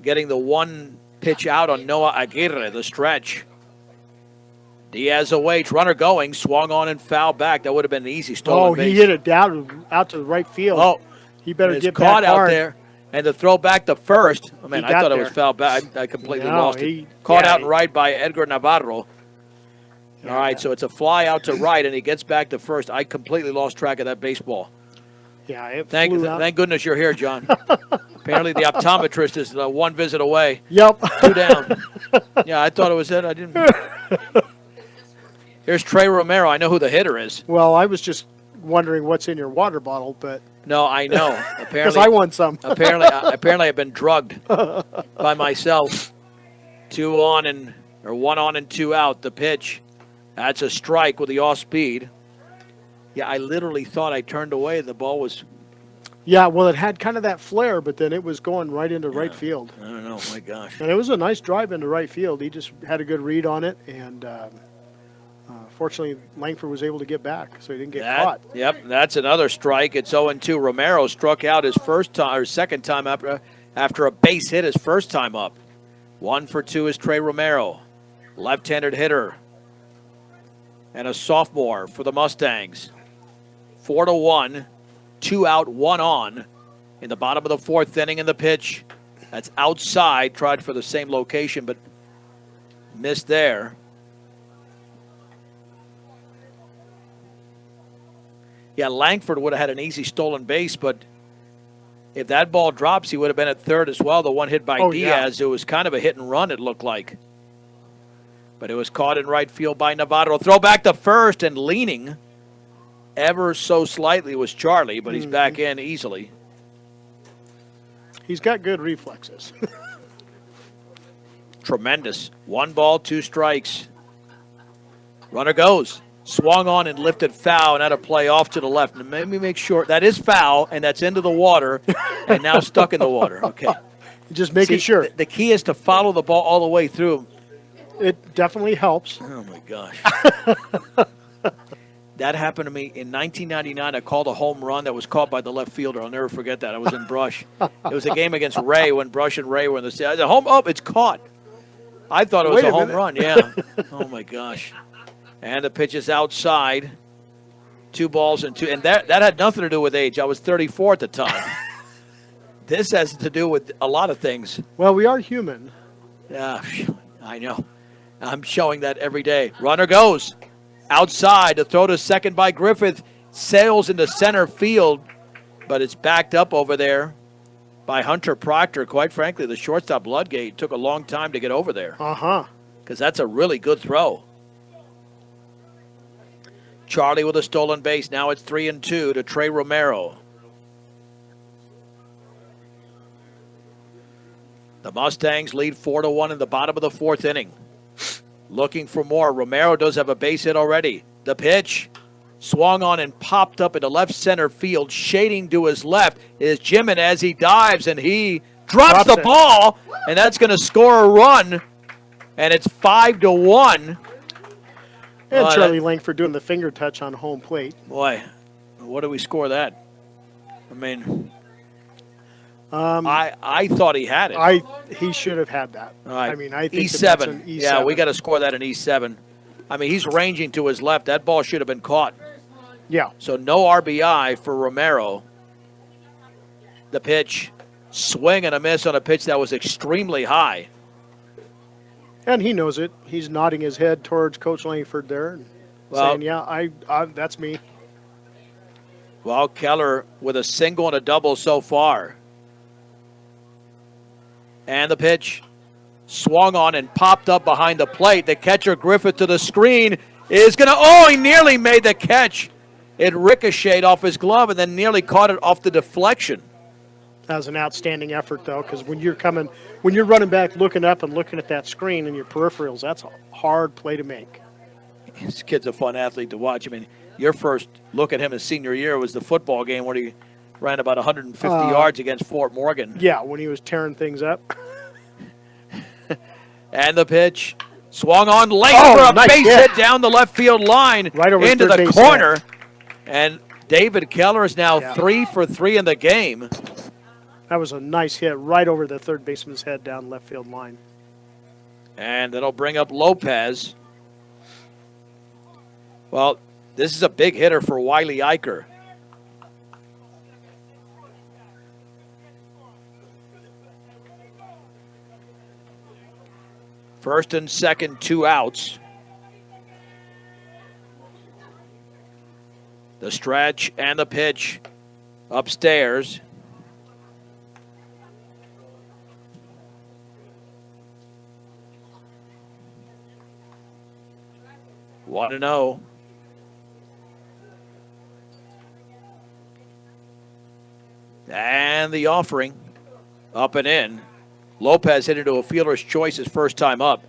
getting the 1 pitch out on Noah Aguirre, the stretch. Diaz awaits, runner going, swung on and fouled back. That would have been an easy stolen base. He hit it down out to the right field. Oh, he better it's get caught back out hard. there. And to throw back to first, I mean, He I got thought it there. was fouled back. I completely No, lost he- it. Caught yeah, out and he- right by Edgar Navarro. All right, so it's a fly out to right, and he gets back to first. I completely lost track of that baseball. Yeah, it Thank flew out. goodness you're here, John. Apparently the optometrist is 1 visit away. Yep. 2 down. Yeah, I thought it was it. I didn't. Here's Trey Romero. I know who the hitter is. Well, I was just wondering what's in your water bottle, but No, I know. because Apparently, I want some. apparently I've been drugged by myself. 1 on and 2 out. The pitch. That's a strike with the off speed. Yeah, I literally thought I turned away. The ball was. Yeah, well, it had kind of that flare, but then it was going right into right field. I don't know. My gosh. And it was a nice drive into right field. He just had a good read on it, and fortunately, Langford was able to get back, so he didn't get caught. Yep, that's another strike. It's 0-2. Romero struck out his second time after a base hit his first time up. 1 for 2 is Trey Romero, left-handed hitter, and a sophomore for the Mustangs. 4-1, 2 out, 1 on in the bottom of the 4th inning in the pitch. That's outside, tried for the same location, but missed there. Yeah, Langford would have had an easy stolen base, but if that ball drops, he would have been at third as well. The one hit by Diaz, it was kind of a hit and run, it looked like. But it was caught in right field by Navarro. Throw back to first, and leaning ever so slightly was Charlie, but he's back in easily. He's got good reflexes. Tremendous. 1 ball, 2 strikes. Runner goes. Swung on and lifted foul and had a play off to the left. And let me make sure that is foul, and that's into the water and now stuck in the water. Okay. Just making sure. The key is to follow the ball all the way through. It definitely helps. Oh, my gosh. That happened to me in 1999. I called a home run that was caught by the left fielder. I'll never forget that. I was in Brush. It was a game against Ray when Brush and Ray were in the series. Home, it's caught. I thought it was Wait a a home minute. run, yeah. Oh, my gosh. And the pitch is outside. 2 balls and 2. And that had nothing to do with age. I was 34 at the time. This has to do with a lot of things. Well, we are human. Yeah, I know. I'm showing that every day. Runner goes outside. The throw to second by Griffith. Sails into center field, but it's backed up over there by Hunter Proctor. Quite frankly, the shortstop Ludgate took a long time to get over there Uh-huh. because that's a really good throw. Charlie with a stolen base. Now it's 3-2 to Trey Romero. The Mustangs lead 4-1 in the bottom of the 4th inning. Looking for more. Romero does have a base hit already. The pitch swung on and popped up into left center field. Shading to his left is Jimin as he dives, and he drops the ball, and that's going to score a run, and it's 5-1. And Charlie Langford doing the finger touch on home plate. Boy, what do we score that? I mean, I thought he had it. He should have had that. All right. I mean, I think E7. that's an E7. Yeah, we got to score that in E7. I mean, he's ranging to his left. That ball should have been caught. Yeah. So no RBI for Romero. The pitch, swing and a miss on a pitch that was extremely high. And he knows it. He's nodding his head towards Coach Langford there and saying, yeah, I that's me. Well, Keller with a single and a double so far. And the pitch swung on and popped up behind the plate. The catcher, Griffith, to the screen is going to, he nearly made the catch. It ricocheted off his glove and then nearly caught it off the deflection. That was an outstanding effort, though, because when you're running back, looking up and looking at that screen and your peripherals, that's a hard play to make. This kid's a fun athlete to watch. I mean, your first look at him his senior year was the football game where he ran about 150 yards against Fort Morgan. Yeah, when he was tearing things up. And the pitch swung on late for a nice base hit down the left field line right over into third the base corner. net. And David Keller is now 3 for 3 in the game. That was a nice hit right over the third baseman's head down left field line. And that'll bring up Lopez. Well, this is a big hitter for Wiley Eicher. First and second, 2 outs. The stretch and the pitch upstairs. Want to know. And the offering up and in. Lopez hit into a fielder's choice his first time up.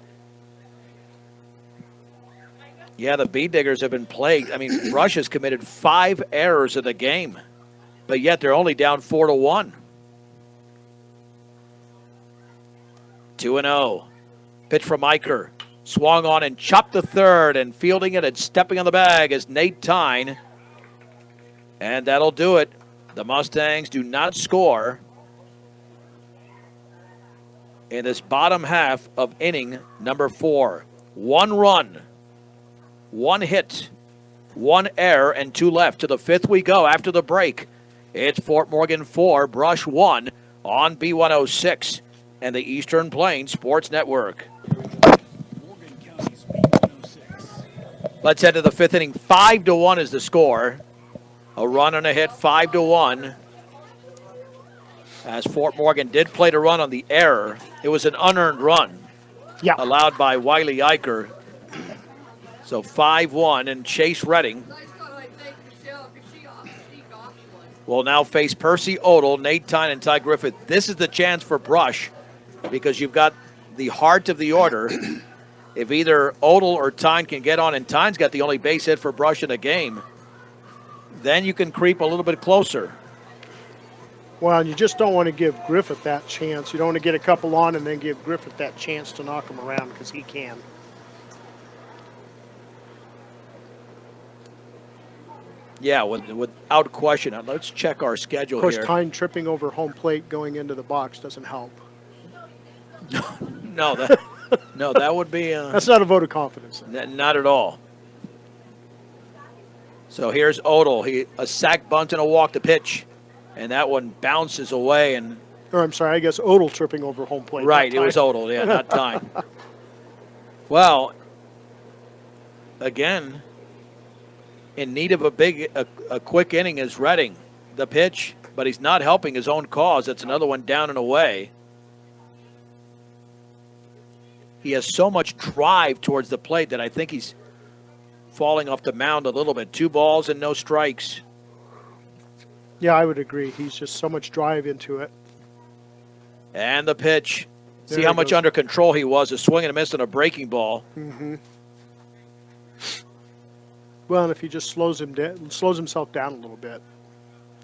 Yeah, the Bee Diggers have been plagued. I mean, Rush has committed 5 errors in the game, but yet they're only down 4-1. 2-0. Pitch from Eicher. Swung on and chopped to third, and fielding it and stepping on the bag is Nate Tyne. And that'll do it. The Mustangs do not score in this bottom half of inning number 4. 1 run, 1 hit, 1 error, and 2 left. To the 5th we go after the break. It's Fort Morgan 4, Brush 1 on B106 and the Eastern Plains Sports Network. Let's head to the 5th inning. 5-1 is the score. A run and a hit, 5-1. As Fort Morgan did play to run on the error. It was an unearned run allowed by Wiley Eicher. So 5-1, and Chase Redding will now face Percy Odell, Nate Tyne, and Ty Griffith. This is the chance for Brush because you've got the heart of the order. If either Odell or Tyne can get on, and Tyne's got the only base hit for Brush in the game, then you can creep a little bit closer. Well, you just don't want to give Griffith that chance. You don't want to get a couple on and then give Griffith that chance to knock him around because he can. Yeah, without question. Let's check our schedule here. Of course, Tyne tripping over home plate going into the box doesn't help. No, No, that would be That's not a vote of confidence. not at all. So here's Odell. A sack bunt and a walk to pitch. And that one bounces away. And Or I'm sorry, I guess Odell tripping over home plate. right, it was Odell. Yeah, not time. Well, again, in need of a quick inning is Redding. The pitch, but he's not helping his own cause. That's another one down and away. He has so much drive towards the plate that I think he's falling off the mound a little bit. 2 balls and no strikes. Yeah, I would agree. He's just so much drive into it. And the pitch. See There how he much goes. under control he was. A swing and a miss on a breaking ball. Mm-hmm. Well, and if he just slows himself down a little bit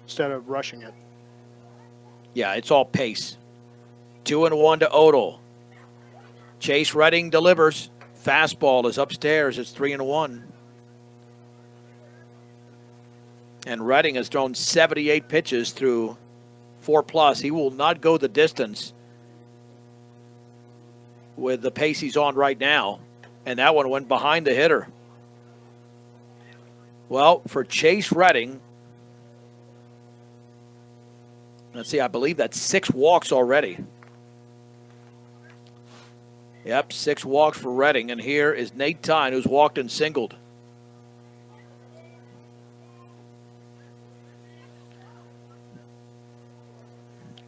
instead of rushing it. Yeah, it's all pace. 2-1 to Odell. Chase Redding delivers. Fastball is upstairs. It's 3-1. And Redding has thrown 78 pitches through 4+. He will not go the distance with the pace he's on right now. And that one went behind the hitter. Well, for Chase Redding, let's see, I believe that's 6 walks already. Yep, 6 walks for Redding. And here is Nate Tyne, who's walked and singled.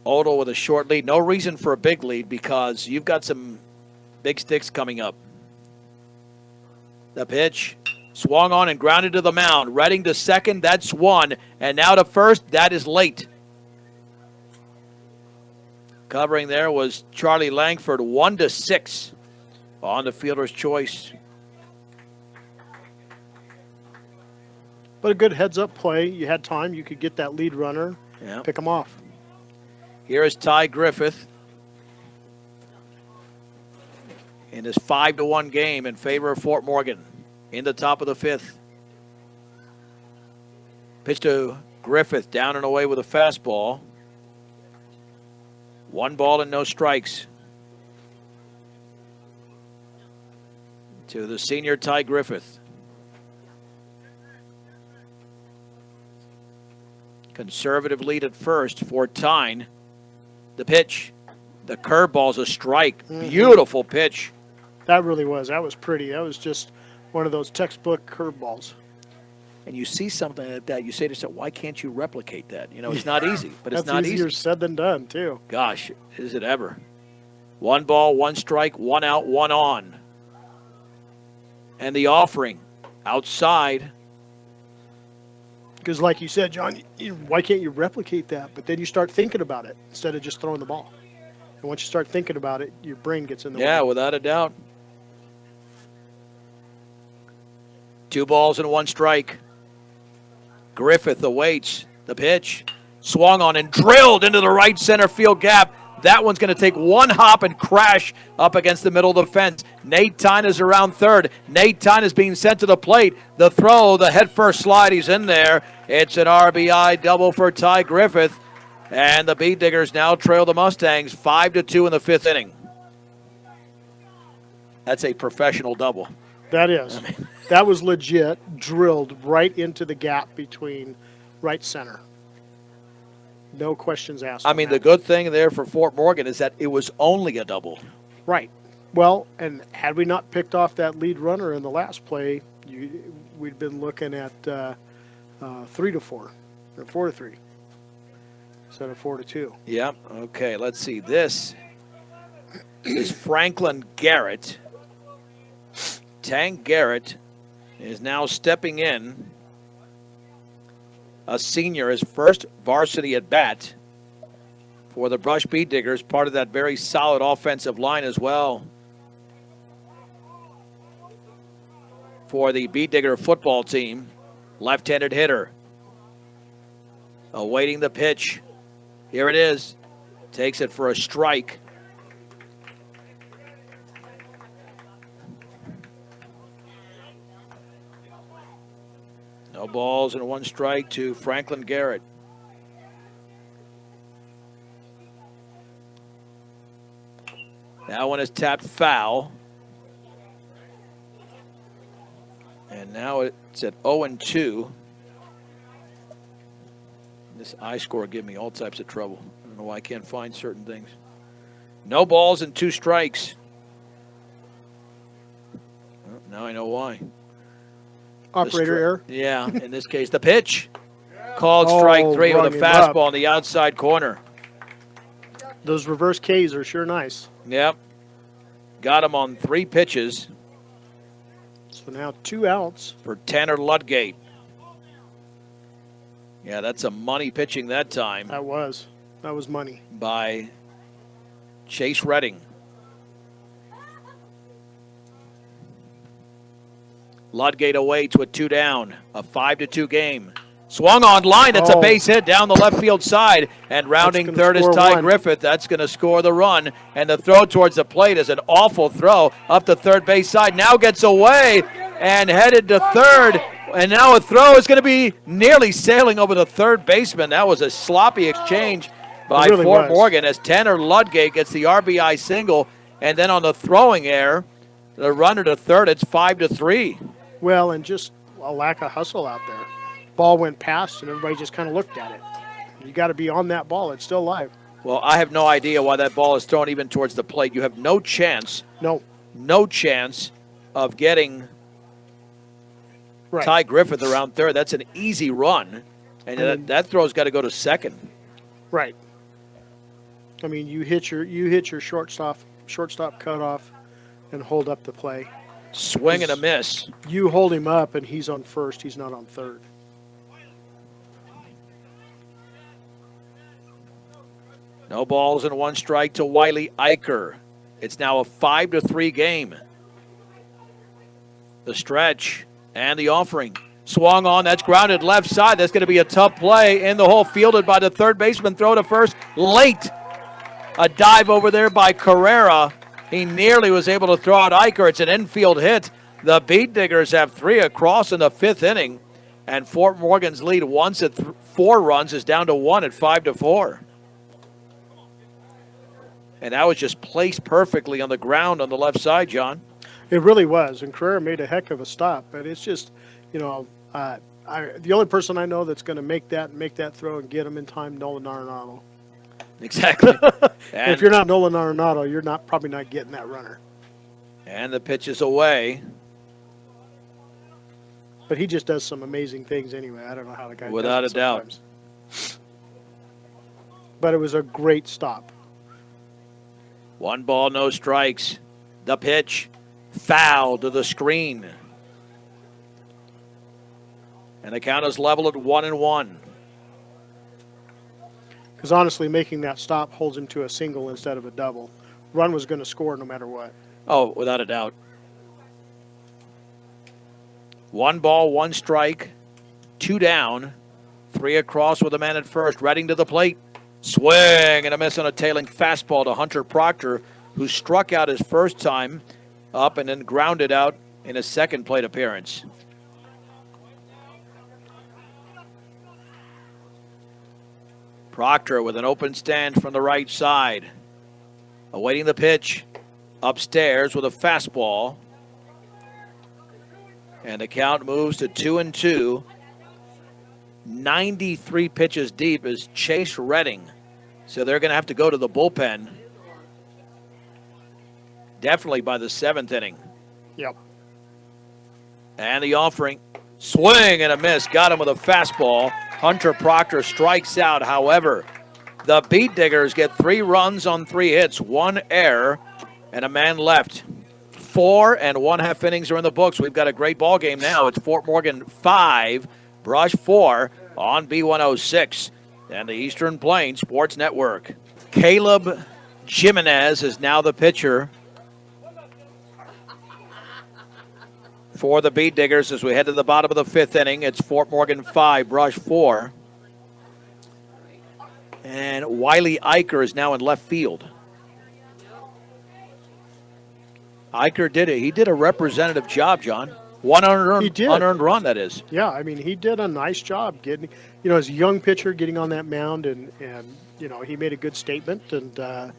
Odell with a short lead. No reason for a big lead because you've got some big sticks coming up. The pitch swung on and grounded to the mound. Redding to second, that's 1. And now to first, that is late. Covering there was Charlie Langford, 1-6 on the fielder's choice. But a good heads-up play. You had time. You could get that lead runner, Yeah. pick him off. Here is Ty Griffith in this 5-1 game in favor of Fort Morgan in the top of the 5th. Pitch to Griffith, down and away with a fastball. 1 ball and no strikes. To the senior Ty Griffith. Conservative lead at first for Tyne. The pitch. The curveball's a strike. Beautiful pitch. That really was. That was pretty. That was just one of those textbook curveballs. And you see something like that, you say to yourself, why can't you replicate that? You know, it's not easy, but it's That's not easier easy. said than done, too. Gosh, is it ever? 1 ball, 1 strike, 1 out, 1 on. And the offering outside. Because like you said, John, why can't you replicate that? But then you start thinking about it instead of just throwing the ball. And once you start thinking about it, your brain gets in the Yeah, way. without a doubt. 2 balls and 1 strike. Griffith awaits the pitch. Swung on and drilled into the right center field gap. That one's going to take 1 hop and crash up against the middle of the fence. Nate Tyne is around third. Nate Tyne is being sent to the plate. The throw, the head first slide, he's in there. It's an RBI double for Ty Griffith. And the Beat Diggers now trail the Mustangs 5-2 in the 5th inning. That's a professional double. That is. That was legit, drilled right into the gap between right center. No questions asked. I on mean, that. the good thing there for Fort Morgan is that it was only a double. Right. Well, and had we not picked off that lead runner in the last play, we'd been looking at 3-4 or 4-3 instead of 4-2. Yep. Okay, let's see. This is Franklin Garrett. Tank Garrett is now stepping in. A senior, his first varsity at bat for the Brush Beat Diggers, part of that very solid offensive line as well. For the Beat Digger football team, left-handed hitter. Awaiting the pitch. Here it is. Takes it for a strike. No balls and 1 strike to Franklin Garrett. That one is tapped foul. And now it's at 0-2. This I-score give me all types of trouble. I don't know why I can't find certain things. No balls and 2 strikes. Well, now I know why. Operator error. Yeah, in this case, the pitch. Called strike 3 with a fastball on the outside corner. Those reverse Ks are sure nice. Yep. Got him on 3 pitches. So now 2 outs. For Tanner Ludgate. Yeah, that's a money pitching that time. That was money. By Chase Redding. Ludgate awaits with 2 down. A 5-2 game. Swung on line. It's a base hit down the left field side. And rounding third is Ty Griffith. That's going to score the run. And the throw towards the plate is an awful throw up the third base side. Now gets away and headed to third. And now a throw is going to be nearly sailing over the third baseman. That was a sloppy exchange by Fort Morgan as Tanner Ludgate gets the RBI single. And then on the throwing error, the runner to third, it's 5-3. Well, and just a lack of hustle out there. Ball went past, and everybody just kind of looked at it. You got to be on that ball. It's still live. Well, I have no idea why that ball is thrown even towards the plate. You have no chance. No chance of getting Ty Griffith around third. That's an easy run, and that throw's got to go to second. Right. I mean, you hit your shortstop cutoff and hold up the play. Swing and a miss. You hold him up, and he's on first. He's not on third. No balls and 1 strike to Wiley Eicher. It's now a 5-3 game. The stretch and the offering. Swung on. That's grounded left side. That's going to be a tough play in the hole. Fielded by the third baseman. Throw to first. Late. A dive over there by Carrera. He nearly was able to throw out Eicher. It's an infield hit. The Beat Diggers have 3 across in the 5th inning. And Fort Morgan's lead once at 4 runs is down to 1 at 5-4. And that was just placed perfectly on the ground on the left side, John. It really was. And Carrera made a heck of a stop. But it's just, the only person I know that's going to make that throw and get him in time, Nolan Arenado. Exactly. And if you're not Nolan Arenado, you're probably not getting that runner. And the pitch is away. But he just does some amazing things anyway. I don't know how the guy Without does it a doubt. sometimes. But it was a great stop. 1 ball, no strikes. The pitch, foul to the screen. And the count is level at 1-1. Because honestly, making that stop holds him to a single instead of a double. Run was going to score no matter what. Oh, without a doubt. 1 ball, 1 strike, 2 down, 3 across with a man at first. Redding to the plate. Swing and a miss on a tailing fastball to Hunter Proctor, who struck out his first time up and then grounded out in his second plate appearance. Proctor with an open stance from the right side. Awaiting the pitch. Upstairs with a fastball. And the count moves to 2-2. 93 pitches deep is Chase Redding. So they're going to have to go to the bullpen. Definitely by the 7th inning. Yep. And the offering. Swing and a miss. Got him with a fastball. Hunter Proctor strikes out. However, the Beat Diggers get 3 runs on 3 hits, 1 error, and a man left. 4 1/2 innings are in the books. We've got a great ball game now. It's Fort Morgan 5, Brush 4 on B106 and the Eastern Plains Sports Network. Caleb Jimenez is now the pitcher for the Beat Diggers as we head to the bottom of the 5th inning. It's Fort Morgan 5, Brush 4. And Wiley Eicher is now in left field. Eicher did it. He did a representative job, John. 1 unearned run, that is. Yeah, I mean, he did a nice job getting, as a young pitcher, getting on that mound, and he made a good statement, and,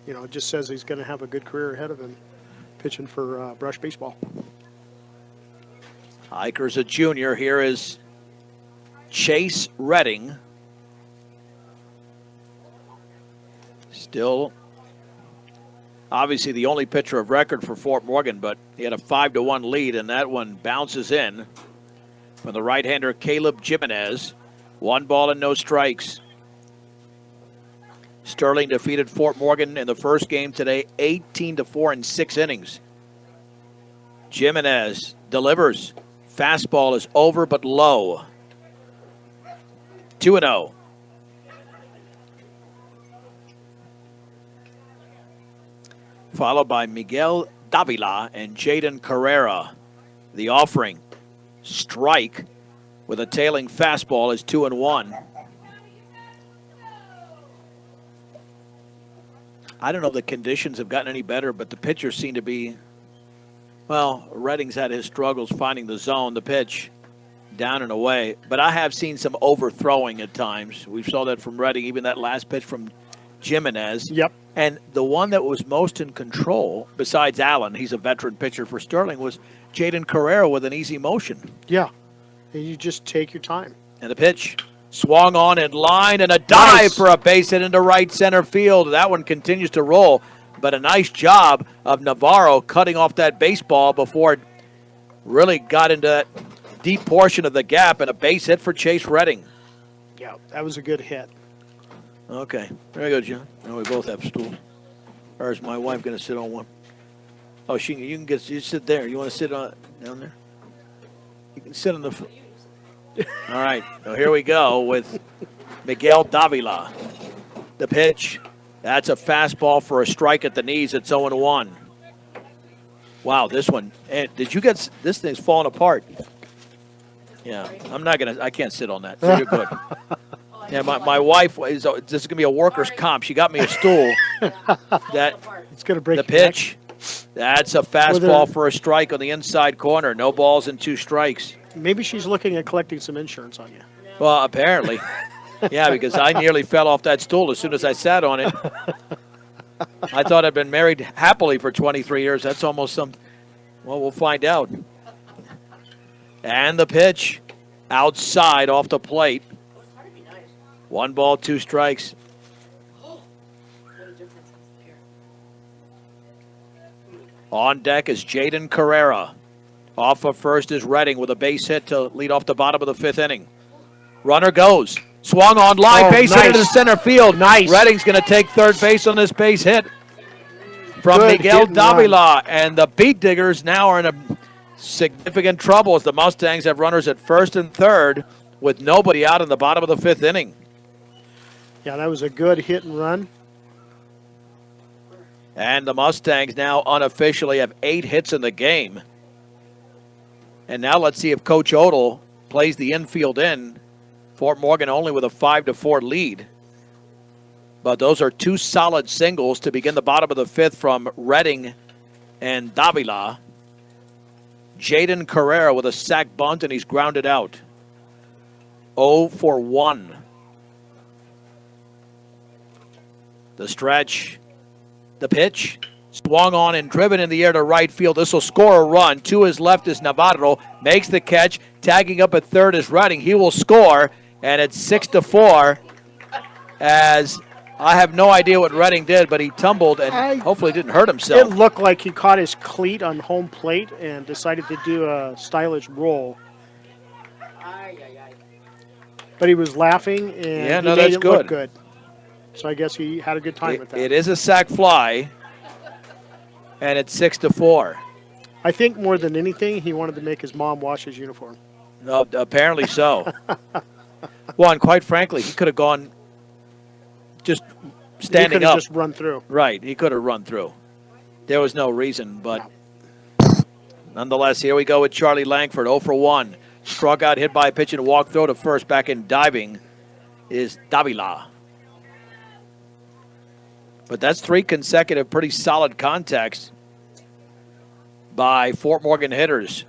it just says he's going to have a good career ahead of him pitching for Brush Baseball. Iker's a junior. Here is Chase Redding. Still, obviously, the only pitcher of record for Fort Morgan, but he had a 5-1 lead, and that one bounces in from the right-hander Caleb Jimenez. 1 ball and no strikes. Sterling defeated Fort Morgan in the first game today, 18-4 in 6 innings. Jimenez delivers. Fastball is over but low. 2-0. Followed by Miguel Davila and Jaden Carrera. The offering, strike with a tailing fastball, is 2-1. I don't know if the conditions have gotten any better, but the pitchers seem to be, well, Redding's had his struggles finding the zone, the pitch down and away. But I have seen some overthrowing at times. We saw that from Redding, even that last pitch from Jimenez. Yep. And the one that was most in control, besides Allen, he's a veteran pitcher for Sterling, was Jaden Carrera with an easy motion. Yeah. And you just take your time. And the pitch swung on in line, and a dive for a base hit into right center field. That one continues to roll, but a nice job of Navarro cutting off that baseball before it really got into that deep portion of the gap, and a base hit for Chase Redding. Yeah, that was a good hit. Okay, there you go, John. Now we both have stools. Or is my wife going to sit on one? Oh, you sit there. You want to sit down there? You can sit on the. All right, so here we go with Miguel Davila. The pitch. That's a fastball for a strike at the knees. It's 0-1. Wow, this one. And did you get this thing's falling apart? Yeah, I can't sit on that. So you're good. Yeah, my wife this is gonna be a workers' comp. She got me a stool. It's gonna break the pitch. That's a fastball for a strike on the inside corner. No balls and 2 strikes. Maybe she's looking at collecting some insurance on you. Well, apparently. Yeah, because I nearly fell off that stool as soon as I sat on it. I thought I'd been married happily for 23 years. That's almost some. Well, we'll find out. And the pitch outside off the plate. 1 ball, 2 strikes. On deck is Jaden Carrera. Off of first is Redding with a base hit to lead off the bottom of the 5th inning. Runner goes. Swung on line, base hit into the center field. Nice. Redding's going to take third base on this base hit from Good Miguel hit Davila. And the Beat Diggers now are in a significant trouble as the Mustangs have runners at first and third with nobody out in the bottom of the 5th inning. Yeah, that was a good hit and run. And the Mustangs now unofficially have 8 hits in the game. And now let's see if Coach Odell plays the infield in. Fort Morgan only with a 5-4 lead. But those are 2 solid singles to begin the bottom of the 5th from Redding and Davila. Jaden Carrera with a sac bunt, and he's grounded out. 0 for 1. The stretch, the pitch, swung on and driven in the air to right field. This will score a run. To his left is Navarro, makes the catch. Tagging up at third is Redding. He will score, and it's 6-4. As I have no idea what Redding did, but he tumbled and hopefully didn't hurt himself. It looked like he caught his cleat on home plate and decided to do a stylish roll. But he was laughing, and he made it look good. So I guess he had a good time with that. It is a sac fly, and it's 6-4. I think more than anything, he wanted to make his mom wash his uniform. No, apparently so. Well, and quite frankly, he could have gone just standing he could have up. Just run through. Right, he could have run through. There was no reason, but nonetheless, here we go with Charlie Langford, 0 for 1. Struck out, hit by a pitch and walk throw to first. Back in diving is Davila. But that's 3 consecutive pretty solid contacts by Fort Morgan hitters.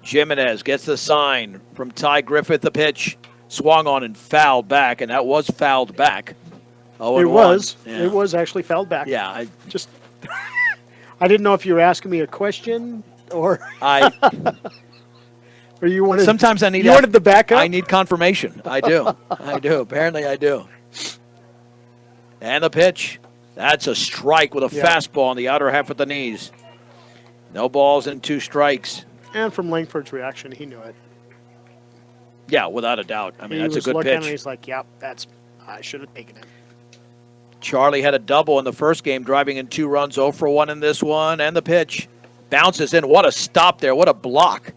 Jimenez gets the sign from Ty Griffith. The pitch swung on and fouled back, and that was fouled back. It was. Yeah. It was actually fouled back. Yeah. I didn't know if you were asking me a question or. Or you wanted? Sometimes I need. You wanted the backup. I need confirmation. I do. I do. Apparently, I do. And the pitch. That's a strike with a fastball on the outer half of the knees. No balls and 2 strikes. And from Langford's reaction, he knew it. Yeah, without a doubt. I mean, that's a good looking pitch. at it, he's like, "Yep, I should have taken it." Charlie had a double in the first game, driving in 2 runs, 0 for 1 in this one. And the pitch bounces in. What a stop there. What a block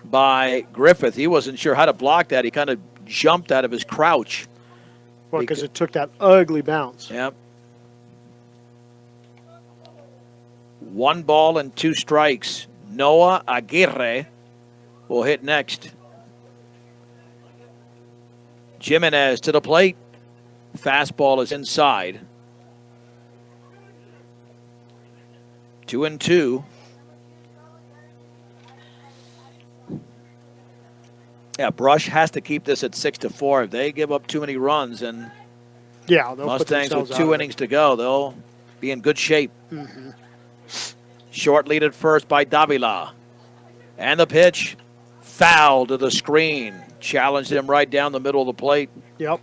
by Griffith. He wasn't sure how to block that. He kind of jumped out of his crouch. Well, because it took that ugly bounce. Yep. 1 ball and 2 strikes. Noah Aguirre will hit next. Jimenez to the plate. Fastball is inside. 2-2. Yeah, Brush has to keep this at 6-4. If they give up too many runs, and they'll put Mustangs themselves with 2 innings to go, they'll be in good shape. Short lead at first by Davila. And the pitch, foul to the screen. Challenged him right down the middle of the plate. Yep.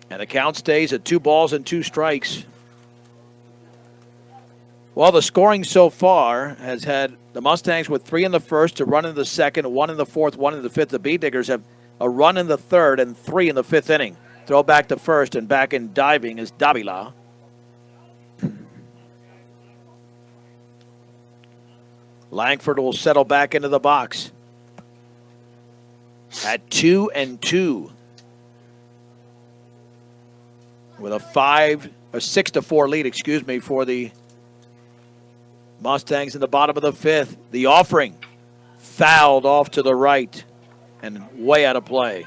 And the count stays at 2 balls and 2 strikes. Well, the scoring so far has had the Mustangs with 3 in the first, a run in the second, 1 in the fourth, 1 in the fifth. The Bee-Diggers have a run in the third and 3 in the 5th inning. Throw back to first, and back in diving is Davila. Langford will settle back into the box at 2-2 with a 6-4 lead, for the Mustangs in the bottom of the 5th. The offering fouled off to the right and way out of play.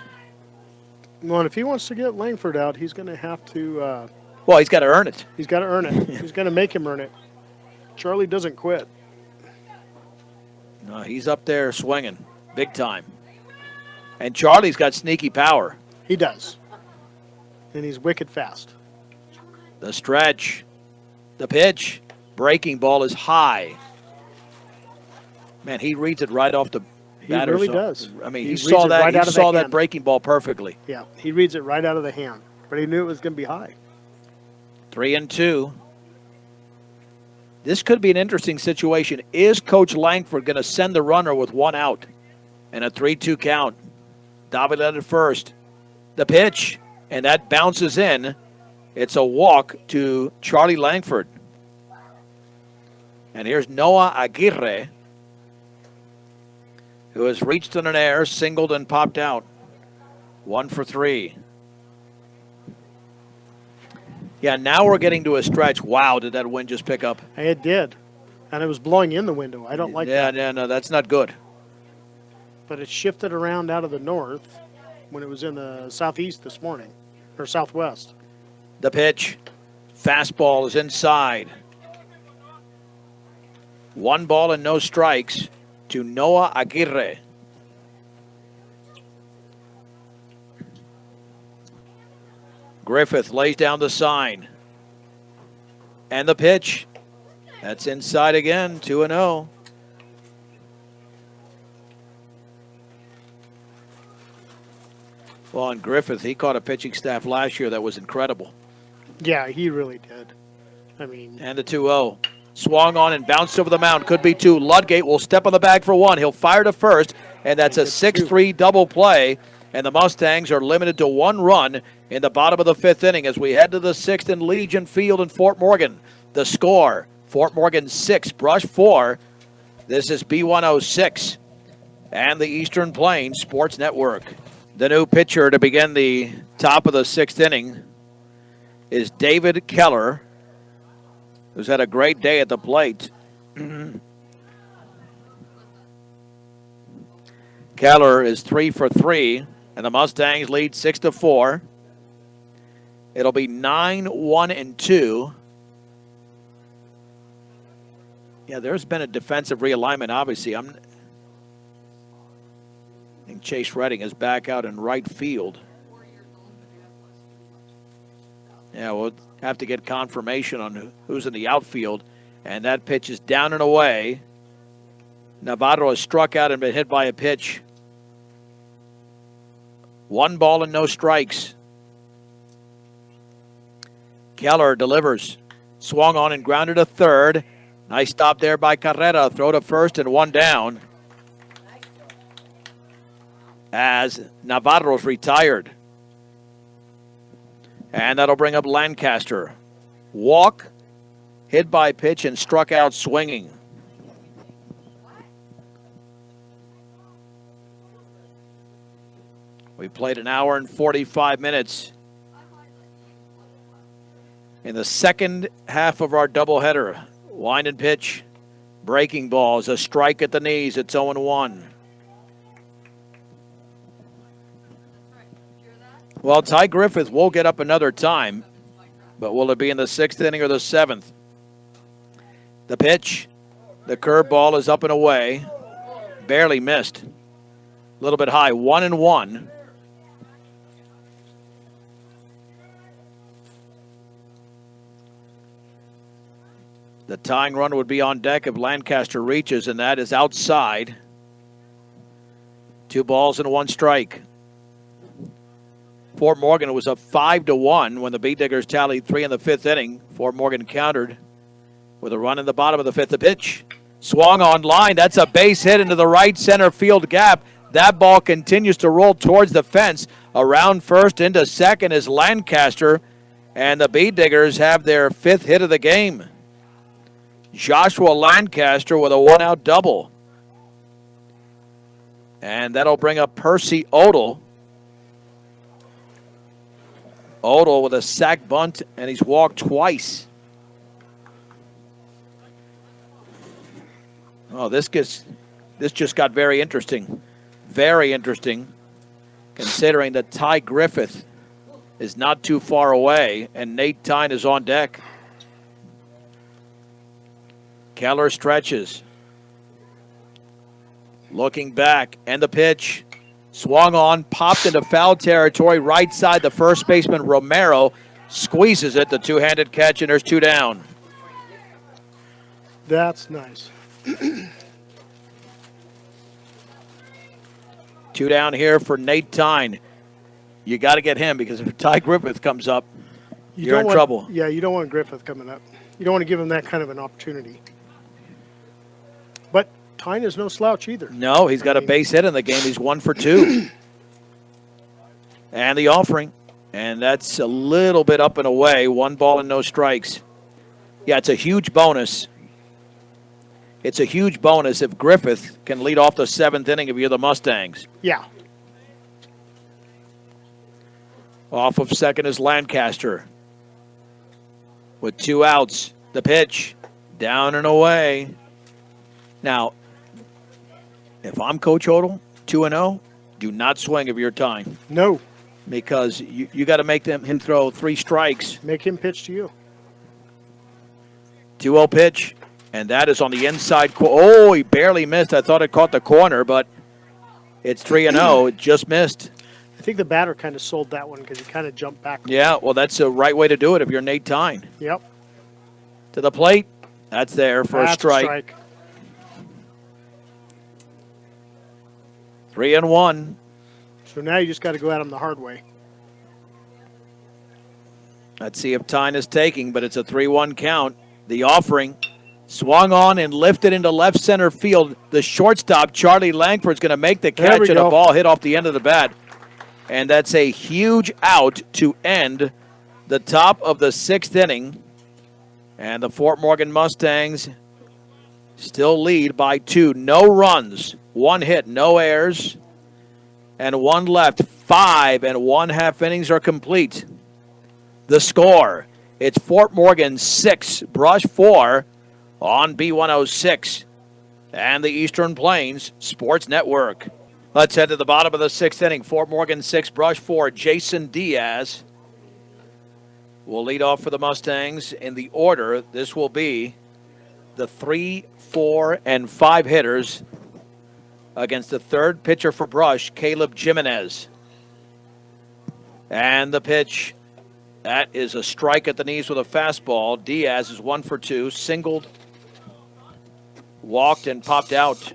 Well, and if he wants to get Langford out, he's going to have to. Well, he's got to earn it. He's got to earn it. He's going to make him earn it. Charlie doesn't quit. No, he's up there swinging big time. And Charlie's got sneaky power. He does. And he's wicked fast. The stretch, the pitch, breaking ball is high. Man, he reads it right off the batter's. He really does. I mean, he saw that. He saw that breaking ball perfectly. Yeah, he reads it right out of the hand. But he knew it was going to be high. 3-2. This could be an interesting situation. Is Coach Langford going to send the runner with 1 out and a 3-2 count? Davila at first. The pitch, and that bounces in. It's a walk to Charlie Langford. And here's Noah Aguirre, who has reached in an air, singled and popped out. 1 for 3. Yeah, now we're getting to a stretch. Wow, did that wind just pick up? It did. And it was blowing in the window. I don't like that. Yeah, no, that's not good. But it shifted around out of the north when it was in the southeast this morning, or southwest. The pitch. Fastball is inside. 1 ball and no strikes to Noah Aguirre. Griffith lays down the sign. And the pitch. That's inside again, 2-0. Well, and Griffith, he caught a pitching staff last year that was incredible. Yeah, he really did. I mean. And the 2-0. Swung on and bounced over the mound. Could be 2. Ludgate will step on the bag for 1. He'll fire to first, and that's a 6-3 double play. And the Mustangs are limited to 1 run in the bottom of the 5th inning as we head to the 6th in Legion Field in Fort Morgan. The score, Fort Morgan 6, Brush 4. This is B106 and the Eastern Plains Sports Network. The new pitcher to begin the top of the 6th inning is David Keller, who's had a great day at the plate. Keller is 3 for 3, and the Mustangs lead 6-4. It'll be 9-1-2. Yeah, there's been a defensive realignment, obviously. I think Chase Redding is back out in right field. Yeah, we'll have to get confirmation on who's in the outfield. And that pitch is down and away. Navarro has struck out and been hit by a pitch. 1 ball and no strikes. Keller delivers. Swung on and grounded to third. Nice stop there by Carrera. Throw to first and 1 down. As Navarro's retired. And that'll bring up Lancaster. Walk, hit by pitch, and struck out swinging. We played an hour and 45 minutes in the second half of our doubleheader. Wind and pitch, breaking balls, a strike at the knees. It's 0-1. Well, Ty Griffith will get up another time, but will it be in the 6th inning or the 7th? The pitch, the curveball is up and away, barely missed. A little bit high, 1-1. The tying run would be on deck if Lancaster reaches, and that is outside. 2 balls and 1 strike. Fort Morgan was up 5-1 when the Beet Diggers tallied 3 in the 5th inning. Fort Morgan countered with a run in the bottom of the 5th. The pitch swung on line. That's a base hit into the right center field gap. That ball continues to roll towards the fence. Around first into second is Lancaster, and the Beet Diggers have their 5th hit of the game. Joshua Lancaster with a 1-out double. And that'll bring up Percy Odell. Odell with a sac bunt, and he's walked twice. Oh, this just got very interesting. Very interesting, considering that Ty Griffith is not too far away, and Nate Tyne is on deck. Keller stretches. Looking back, and the pitch. Swung on, popped into foul territory, right side. The first baseman, Romero, squeezes it. The two-handed catch, and there's 2 down. That's nice. 2 down here for Nate Tyne. You got to get him, because if Ty Griffith comes up, you're in trouble. Yeah, you don't want Griffith coming up. You don't want to give him that kind of an opportunity. But Tyne is no slouch either. No, he's got a base hit in the game. He's 1 for 2. And the offering. And that's a little bit up and away. 1 ball and no strikes. Yeah, it's a huge bonus. It's a huge bonus if Griffith can lead off the 7th inning if you're the Mustangs. Yeah. Off of second is Lancaster. With 2 outs. The pitch. Down and away. Now, if I'm Coach Odell, 2-0, do not swing if you're tying. No. Because you got to make him throw 3 strikes. Make him pitch to you. 2-0 pitch, and that is on the inside. Oh, he barely missed. I thought it caught the corner, but it's 3-0. It just missed. I think the batter kind of sold that one because he kind of jumped back. Yeah, well, that's the right way to do it if you're Nate Tyne. Yep. To the plate. That's there for a strike. 3-1. So now you just got to go at him the hard way. Let's see if Tyne is taking, but it's a 3-1 count. The offering swung on and lifted into left center field. The shortstop, Charlie Langford's going to make the catch, and a ball hit off the end of the bat. And that's a huge out to end the top of the 6th inning. And the Fort Morgan Mustangs still lead by 2. No runs, 1 hit, no errors, and 1 left. 5 1/2 innings are complete. The score, it's Fort Morgan 6, Brush 4 on B106 and the Eastern Plains Sports Network. Let's head to the bottom of the 6th inning. Fort Morgan 6, Brush 4. Jason Diaz will lead off for the Mustangs. In the order, this will be the 3, 4, and 5 hitters against the 3rd pitcher for Brush, Caleb Jimenez. And the pitch, that is a strike at the knees with a fastball. Diaz is 1 for 2, singled walked and popped out.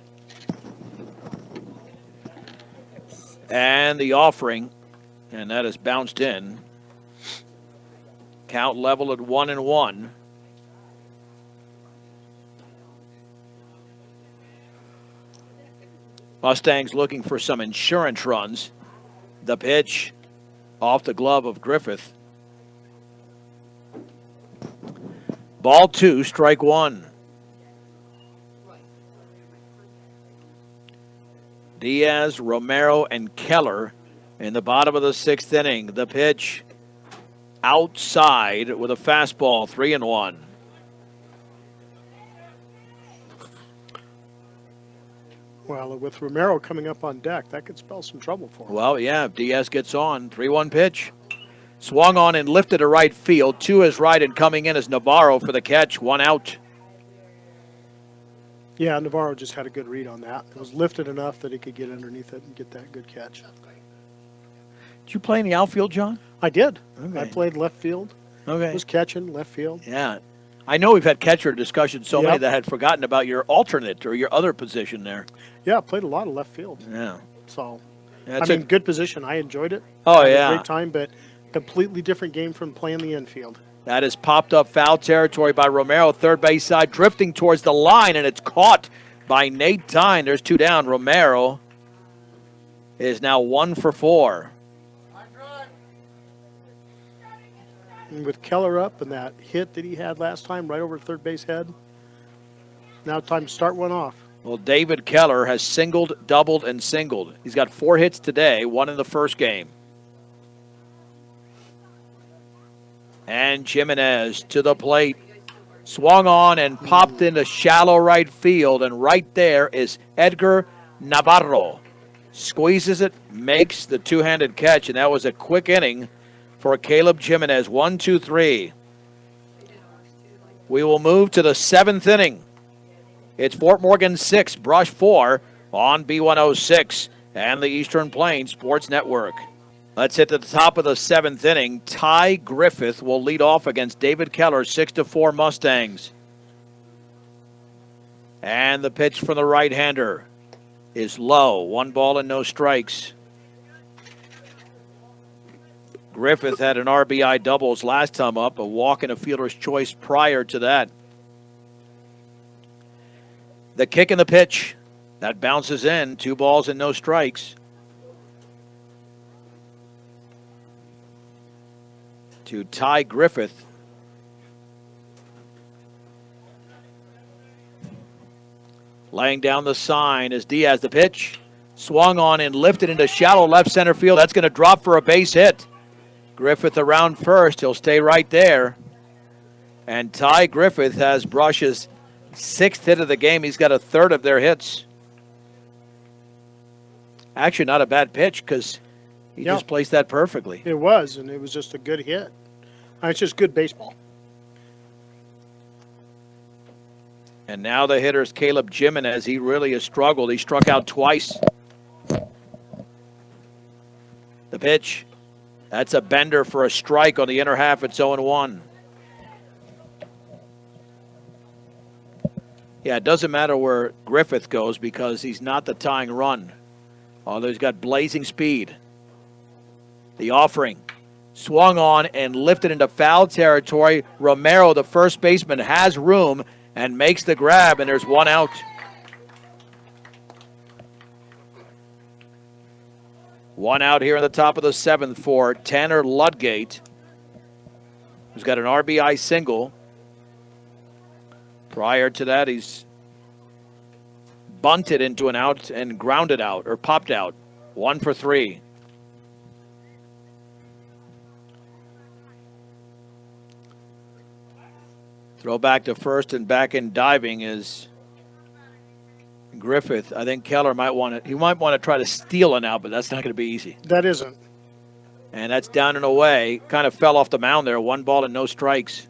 And the offering, and that is bounced in. Count level at 1-1. Mustangs looking for some insurance runs. The pitch off the glove of Griffith. Ball 2, strike 1. Diaz, Romero, and Keller in the bottom of the 6th inning. The pitch outside with a fastball, 3-1. Well, with Romero coming up on deck, that could spell some trouble for him. Well, yeah, if Diaz gets on. 3-1 pitch. Swung on and lifted to right field. To his right and coming in is Navarro for the catch. 1 out. Yeah, Navarro just had a good read on that. It was lifted enough that he could get underneath it and get that good catch. Did you play in the outfield, John? I did. Okay. I played left field. Okay. Was catching left field. Yeah. I know we've had catcher discussions, so many Yep. that had forgotten about your alternate or your other position there. Yeah, I played a lot of left field. Yeah. So, That's I mean, good position. I enjoyed it. Oh, Had a yeah. great time, but completely different game from playing the infield. That is popped up foul territory by Romero, third base side, drifting towards the line, and it's caught by Nate Tyne. There's 2 down. Romero is now 1 for 4. And with Keller up and that hit that he had last time right over third base head, now time to start one off. Well, David Keller has singled, doubled, and singled. He's got 4 hits today, 1 in the first game. And Jimenez to the plate. Swung on and popped into shallow right field, and right there is Edgar Navarro. Squeezes it, makes the two-handed catch, and that was a quick inning for Caleb Jimenez. 1, 2, 3. We will move to the 7th inning. It's Fort Morgan 6, Brush 4 on B106 and the Eastern Plains Sports Network. Let's hit to the top of the 7th inning. Ty Griffith will lead off against David Keller, 6-4 Mustangs. And the pitch from the right-hander is low. 1 ball and no strikes. Griffith had an RBI doubles last time up, a walk and a fielder's choice prior to that. The kick and the pitch. That bounces in. 2 balls and no strikes. To Ty Griffith. Laying down the sign is Diaz. The pitch swung on and lifted into shallow left center field. That's going to drop for a base hit. Griffith around first. He'll stay right there. And Ty Griffith has Brush's 6th hit of the game. He's got a third of their hits. Actually, not a bad pitch because he just placed that perfectly. It was, and it was just a good hit. It's just good baseball. And now the hitter is Caleb Jimenez. He really has struggled. He struck out twice. The pitch. That's a bender for a strike on the inner half. It's 0-1. Yeah, it doesn't matter where Griffith goes because he's not the tying run. Although he's got blazing speed. The offering. Swung on and lifted into foul territory. Romero, the first baseman, has room and makes the grab, and there's 1 out. One out here in the top of the 7th for Tanner Ludgate, who's got an RBI single. Prior to that, he's bunted into an out and grounded out, or popped out. 1 for 3. Throw back to first and back in diving is Griffith. I think Keller might want to try to steal it now, but that's not going to be easy. That isn't. And that's down and away. Kind of fell off the mound there. 1 ball and no strikes.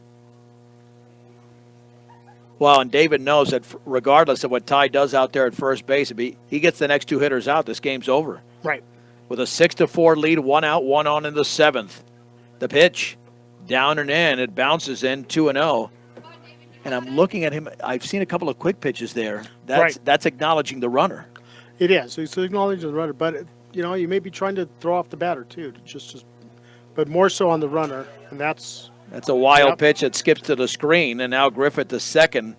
Well, and David knows that regardless of what Ty does out there at first base, if he gets the next 2 hitters out, this game's over. Right. With a 6-4 lead, 1 out, 1 on in the 7th. The pitch, down and in. It bounces in, 2-0. And I'm looking at him. I've seen a couple of quick pitches there. Right. That's acknowledging the runner. It is. It's acknowledging the runner, but you may be trying to throw off the batter too, but more so on the runner, and that's a wild Yep. pitch that skips to the screen, and now Griffith the second.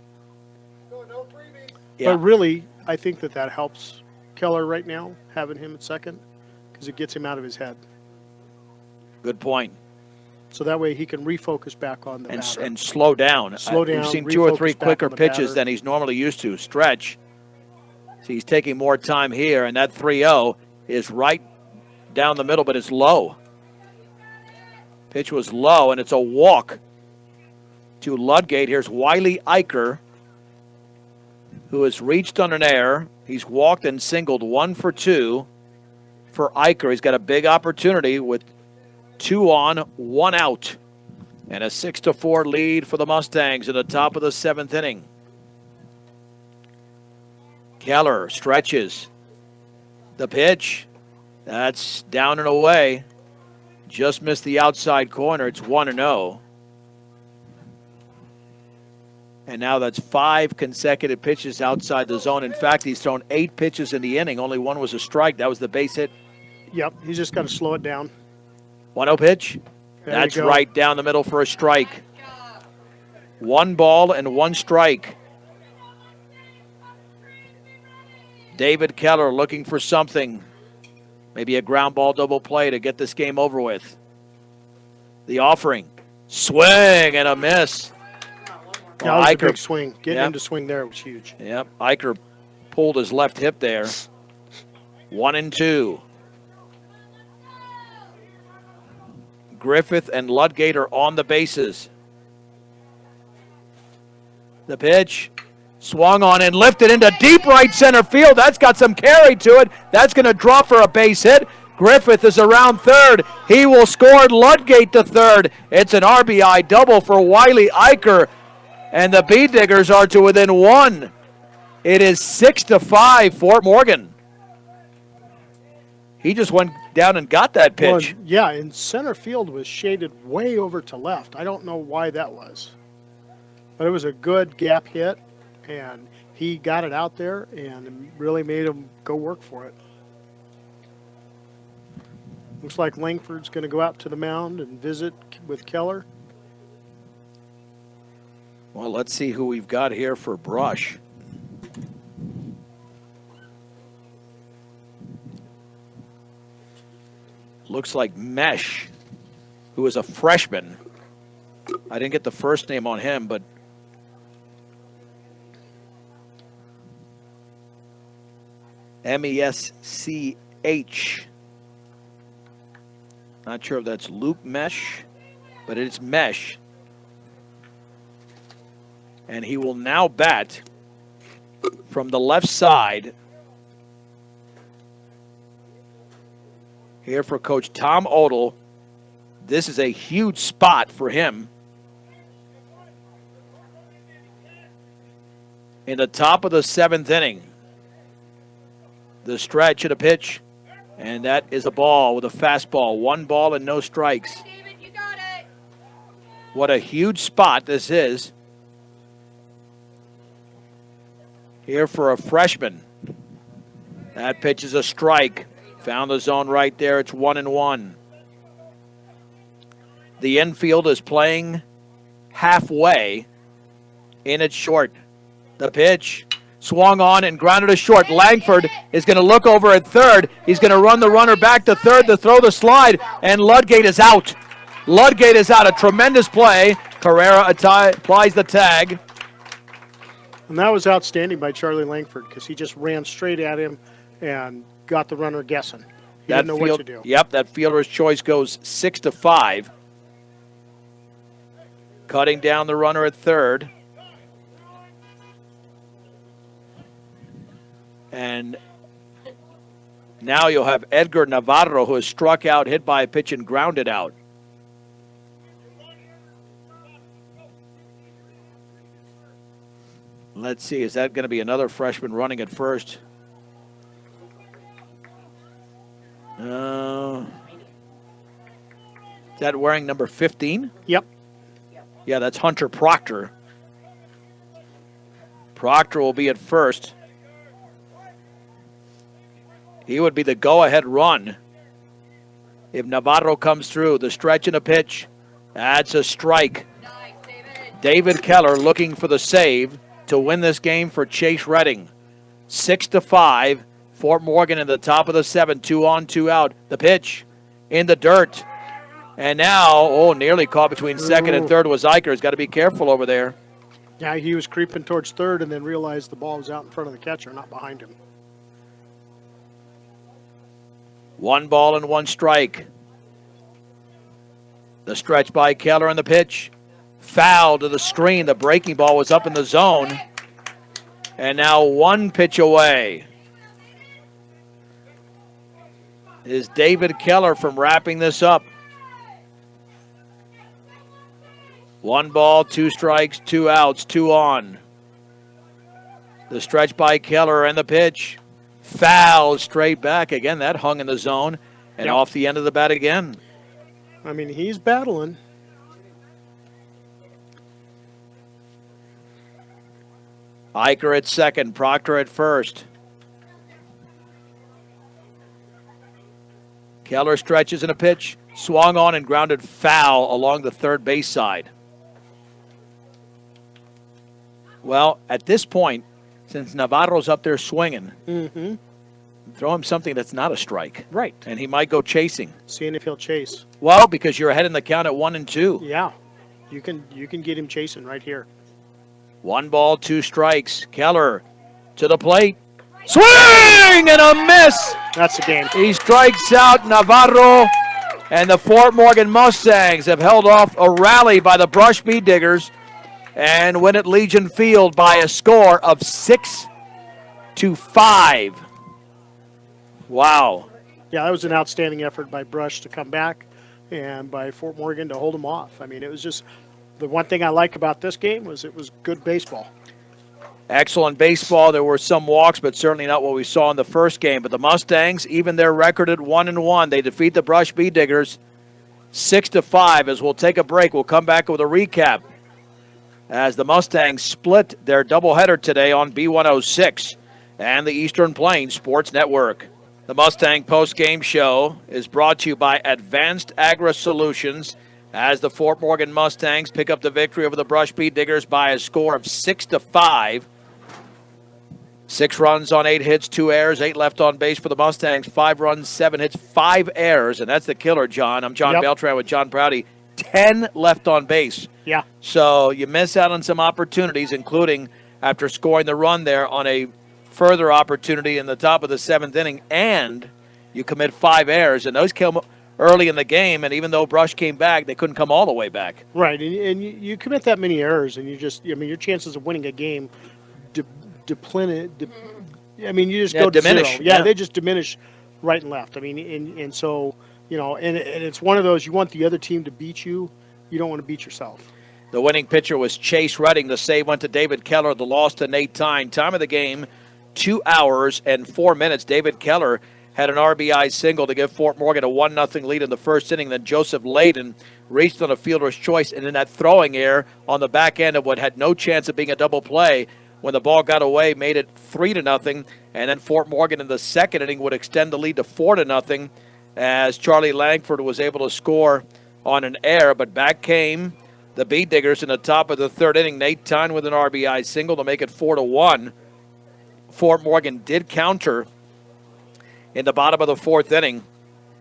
Yeah. But really, I think that helps Keller right now, having him at second, because it gets him out of his head. Good point. So that way he can refocus back on the And batter. and slow down. Slow We've down, seen 2 or 3 refocus back quicker on the pitches batter. than he's normally used to. Stretch. So he's taking more time here, and that 3-0 is right down the middle, but it's low. Pitch was low, and it's a walk to Ludgate. Here's Wiley Eicher, who has reached on an error. He's walked and singled 1 for 2 for Eicher. He's got a big opportunity with 2 on, 1 out. And a 6-4 lead for the Mustangs at the top of the 7th inning. Keller stretches. The pitch. That's down and away. Just missed the outside corner. It's 1-0. And now that's 5 consecutive pitches outside the zone. In fact, he's thrown 8 pitches in the inning. Only 1 was a strike. That was the base hit. Yep, he's just got to slow it down. 1-0 pitch. There That's you go. right down the middle for a strike. 1 ball and 1 strike. David Keller looking for something. Maybe a ground ball double play to get this game over with. The offering. Swing and a miss. That was a Eicher, big swing. Getting Yep. him to swing there was huge. Yep, Eicher pulled his left hip there. 1-2. Griffith and Ludgate are on the bases. The pitch swung on and lifted into deep right center field. That's got some carry to it. That's going to drop for a base hit. Griffith is around third. He will score. Ludgate to third. It's an RBI double for Wiley Eicher. And the Bee Diggers are to within 1. It is 6-5 Fort Morgan. He just went down and got that pitch. Well, yeah, and center field was shaded way over to left. I don't know why that was. But it was a good gap hit, and he got it out there and really made him go work for it. Looks like Langford's going to go out to the mound and visit with Keller. Well, let's see who we've got here for Brush. Looks like Mesh, who is a freshman. I didn't get the first name on him, but M-E-S-C-H. Not sure if that's Luke Mesh, but it's Mesh. And he will now bat from the left side. Here for Coach Tom Odell. This is a huge spot for him. In the top of the 7th inning. The stretch of the pitch. And that is a ball with a fastball. 1 ball and no strikes. David, you got it. What a huge spot this is. Here for a freshman. That pitch is a strike. Found the zone right there. It's 1-1. The infield is playing halfway. In at short. The pitch swung on and grounded to short. Langford is going to look over at third. He's going to run the runner back to third to throw the slide, and Ludgate is out. Ludgate is out. A tremendous play. Carrera applies the tag. And that was outstanding by Charlie Langford because he just ran straight at him and got the runner guessing. He didn't know what to do. Yep, that fielder's choice goes 6-5. Cutting down the runner at third. And now you'll have Edgar Navarro, who has struck out, hit by a pitch, and grounded out. Let's see, is that going to be another freshman running at first? Is that wearing number 15? Yep. Yeah, that's Hunter Proctor. Proctor will be at first. He would be the go-ahead run if Navarro comes through. The stretch and a pitch. That's a strike. David Keller looking for the save to win this game for Chase Redding. 6-5. Fort Morgan in the top of the 7. 2 on, 2 out. The pitch in the dirt. And now, nearly caught between second and third was Eicher. He's got to be careful over there. Yeah, he was creeping towards third and then realized the ball was out in front of the catcher, not behind him. 1 ball and 1 strike. The stretch by Keller on the pitch. Foul to the screen. The breaking ball was up in the zone. And now 1 pitch away is David Keller from wrapping this up. 1 ball, 2 strikes, 2 outs, 2 on. The stretch by Keller and the pitch. Foul straight back. Again, that hung in the zone and off the end of the bat again. I mean, he's battling. Eicher at second, Proctor at first. Keller stretches in a pitch, swung on and grounded foul along the third base side. Well, at this point, since Navarro's up there swinging, throw him something that's not a strike. Right. And he might go chasing. Seeing if he'll chase. Well, because you're ahead in the count at 1 and 2. Yeah. You can get him chasing right here. 1 ball, 2 strikes. Keller to the plate. Swing and a miss. That's the game. He strikes out Navarro, and the Fort Morgan Mustangs have held off a rally by the Brush Bee Diggers and win at Legion Field by a score of 6-5. Wow. Yeah, that was an outstanding effort by Brush to come back and by Fort Morgan to hold them off. I mean, it was just the one thing I like about this game was it was good baseball. Excellent baseball. There were some walks, but certainly not what we saw in the first game. But the Mustangs, even their record at 1-1, they defeat the Brush Bee Diggers 6-5. As we'll take a break, we'll come back with a recap as the Mustangs split their doubleheader today on B106 and the Eastern Plains Sports Network. The Mustang post-game show is brought to you by Advanced Agri Solutions as the Fort Morgan Mustangs pick up the victory over the Brush Bee Diggers by a score of 6-5. 6 runs on 8 hits, 2 errors, 8 left on base for the Mustangs. 5 runs, 7 hits, 5 errors, and that's the killer, John. I'm John Beltran with John Prouty. 10 left on base. Yeah. So you miss out on some opportunities, including after scoring the run there on a further opportunity in the top of the 7th inning, and you commit 5 errors, and those came early in the game, and even though Brush came back, they couldn't come all the way back. Right, and you commit that many errors, and your chances of winning a game you just go to diminish. zero. Yeah, they just diminish right and left. I mean, and so, and it's one of those, you want the other team to beat you. You don't want to beat yourself. The winning pitcher was Chase Redding. The save went to David Keller. The loss to Nate Tyne. Time of the game, 2 hours and 4 minutes. David Keller had an RBI single to give Fort Morgan a 1-0 lead in the first inning. Then Joseph Layden reached on a fielder's choice, and in that throwing error on the back end of what had no chance of being a double play, when the ball got away, made it 3-0, and then Fort Morgan in the second inning would extend the lead to 4-0 as Charlie Langford was able to score on an error. But back came the Bee Diggers in the top of the third inning. Nate Tyne with an RBI single to make it 4-1. Fort Morgan did counter in the bottom of the 4th inning,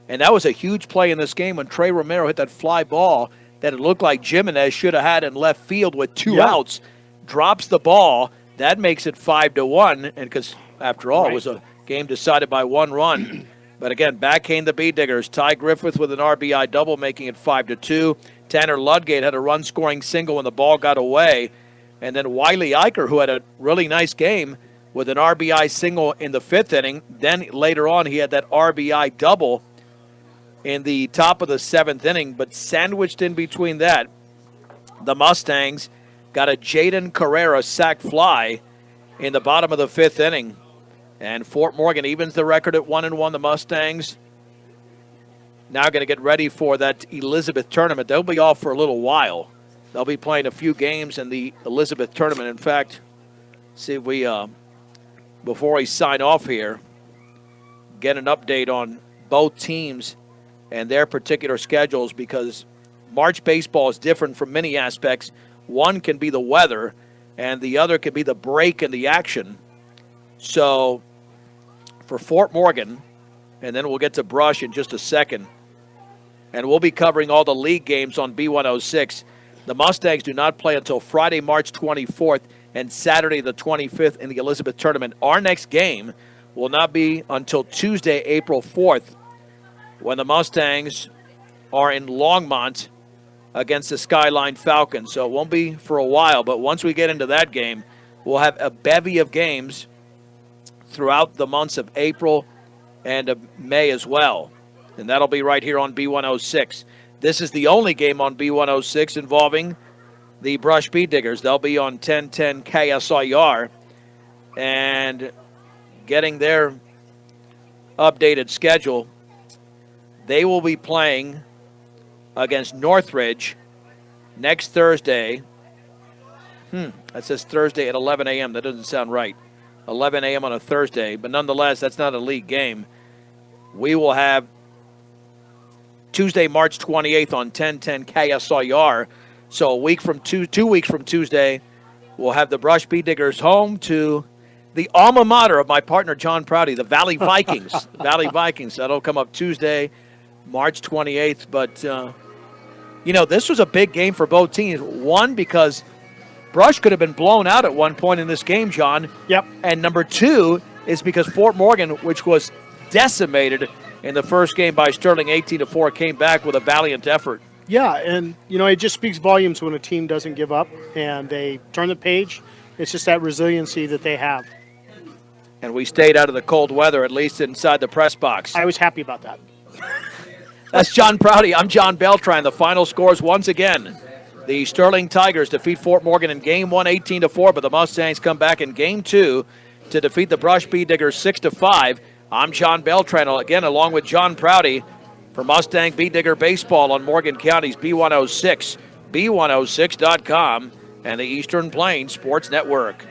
and that was a huge play in this game when Trey Romero hit that fly ball that it looked like Jimenez should have had in left field with 2 outs. Drops the ball. That makes it 5-1, and because after all, it was a game decided by 1 run. But again, back came the Bee Diggers. Ty Griffith with an RBI double, making it 5-2. Tanner Ludgate had a run-scoring single when the ball got away, and then Wiley Eicher, who had a really nice game, with an RBI single in the 5th inning. Then later on, he had that RBI double in the top of the 7th inning. But sandwiched in between that, the Mustangs got a Jaden Carrera sac fly in the bottom of the 5th inning. And Fort Morgan evens the record at 1-1. The Mustangs now going to get ready for that Elizabeth tournament. They'll be off for a little while. They'll be playing a few games in the Elizabeth tournament. In fact, See if we, before we sign off here, get an update on both teams and their particular schedules, because March baseball is different from many aspects. One can be the weather, and the other can be the break in the action. So for Fort Morgan, and then we'll get to Brush in just a second, and we'll be covering all the league games on B106. The Mustangs do not play until Friday, March 24th and Saturday the 25th in the Elizabeth Tournament. Our next game will not be until Tuesday, April 4th, when the Mustangs are in Longmont against the Skyline Falcons. So it won't be for a while, but once we get into that game, we'll have a bevy of games throughout the months of April and of May as well. And that'll be right here on B106. This is the only game on B106 involving the Brush Beet Diggers. They'll be on 1010 KSIR, and getting their updated schedule, they will be playing against Northridge next Thursday. That says Thursday at 11 a.m. That doesn't sound right. 11 a.m. on a Thursday, but nonetheless, that's not a league game. We will have Tuesday, March 28th on 1010 KSIR. So a week from 2 weeks from Tuesday, we'll have the Brush Beet Diggers home to the alma mater of my partner John Prouty, the Valley Vikings. Valley Vikings. That'll come up Tuesday, March 28th. But, this was a big game for both teams. One, because Brush could have been blown out at one point in this game, John. Yep. And number two is because Fort Morgan, which was decimated in the first game by Sterling 18-4, came back with a valiant effort. Yeah, and, it just speaks volumes when a team doesn't give up and they turn the page. It's just that resiliency that they have. And we stayed out of the cold weather, at least inside the press box. I was happy about that. That's John Prouty. I'm John Beltran. The final scores once again. The Sterling Tigers defeat Fort Morgan in Game 1, 18-4, but the Mustangs come back in Game 2 to defeat the Brush Beet Diggers 6-5. I'm John Beltran, again, along with John Prouty for Mustang Beet Digger Baseball on Morgan County's B106, B106.com, and the Eastern Plains Sports Network.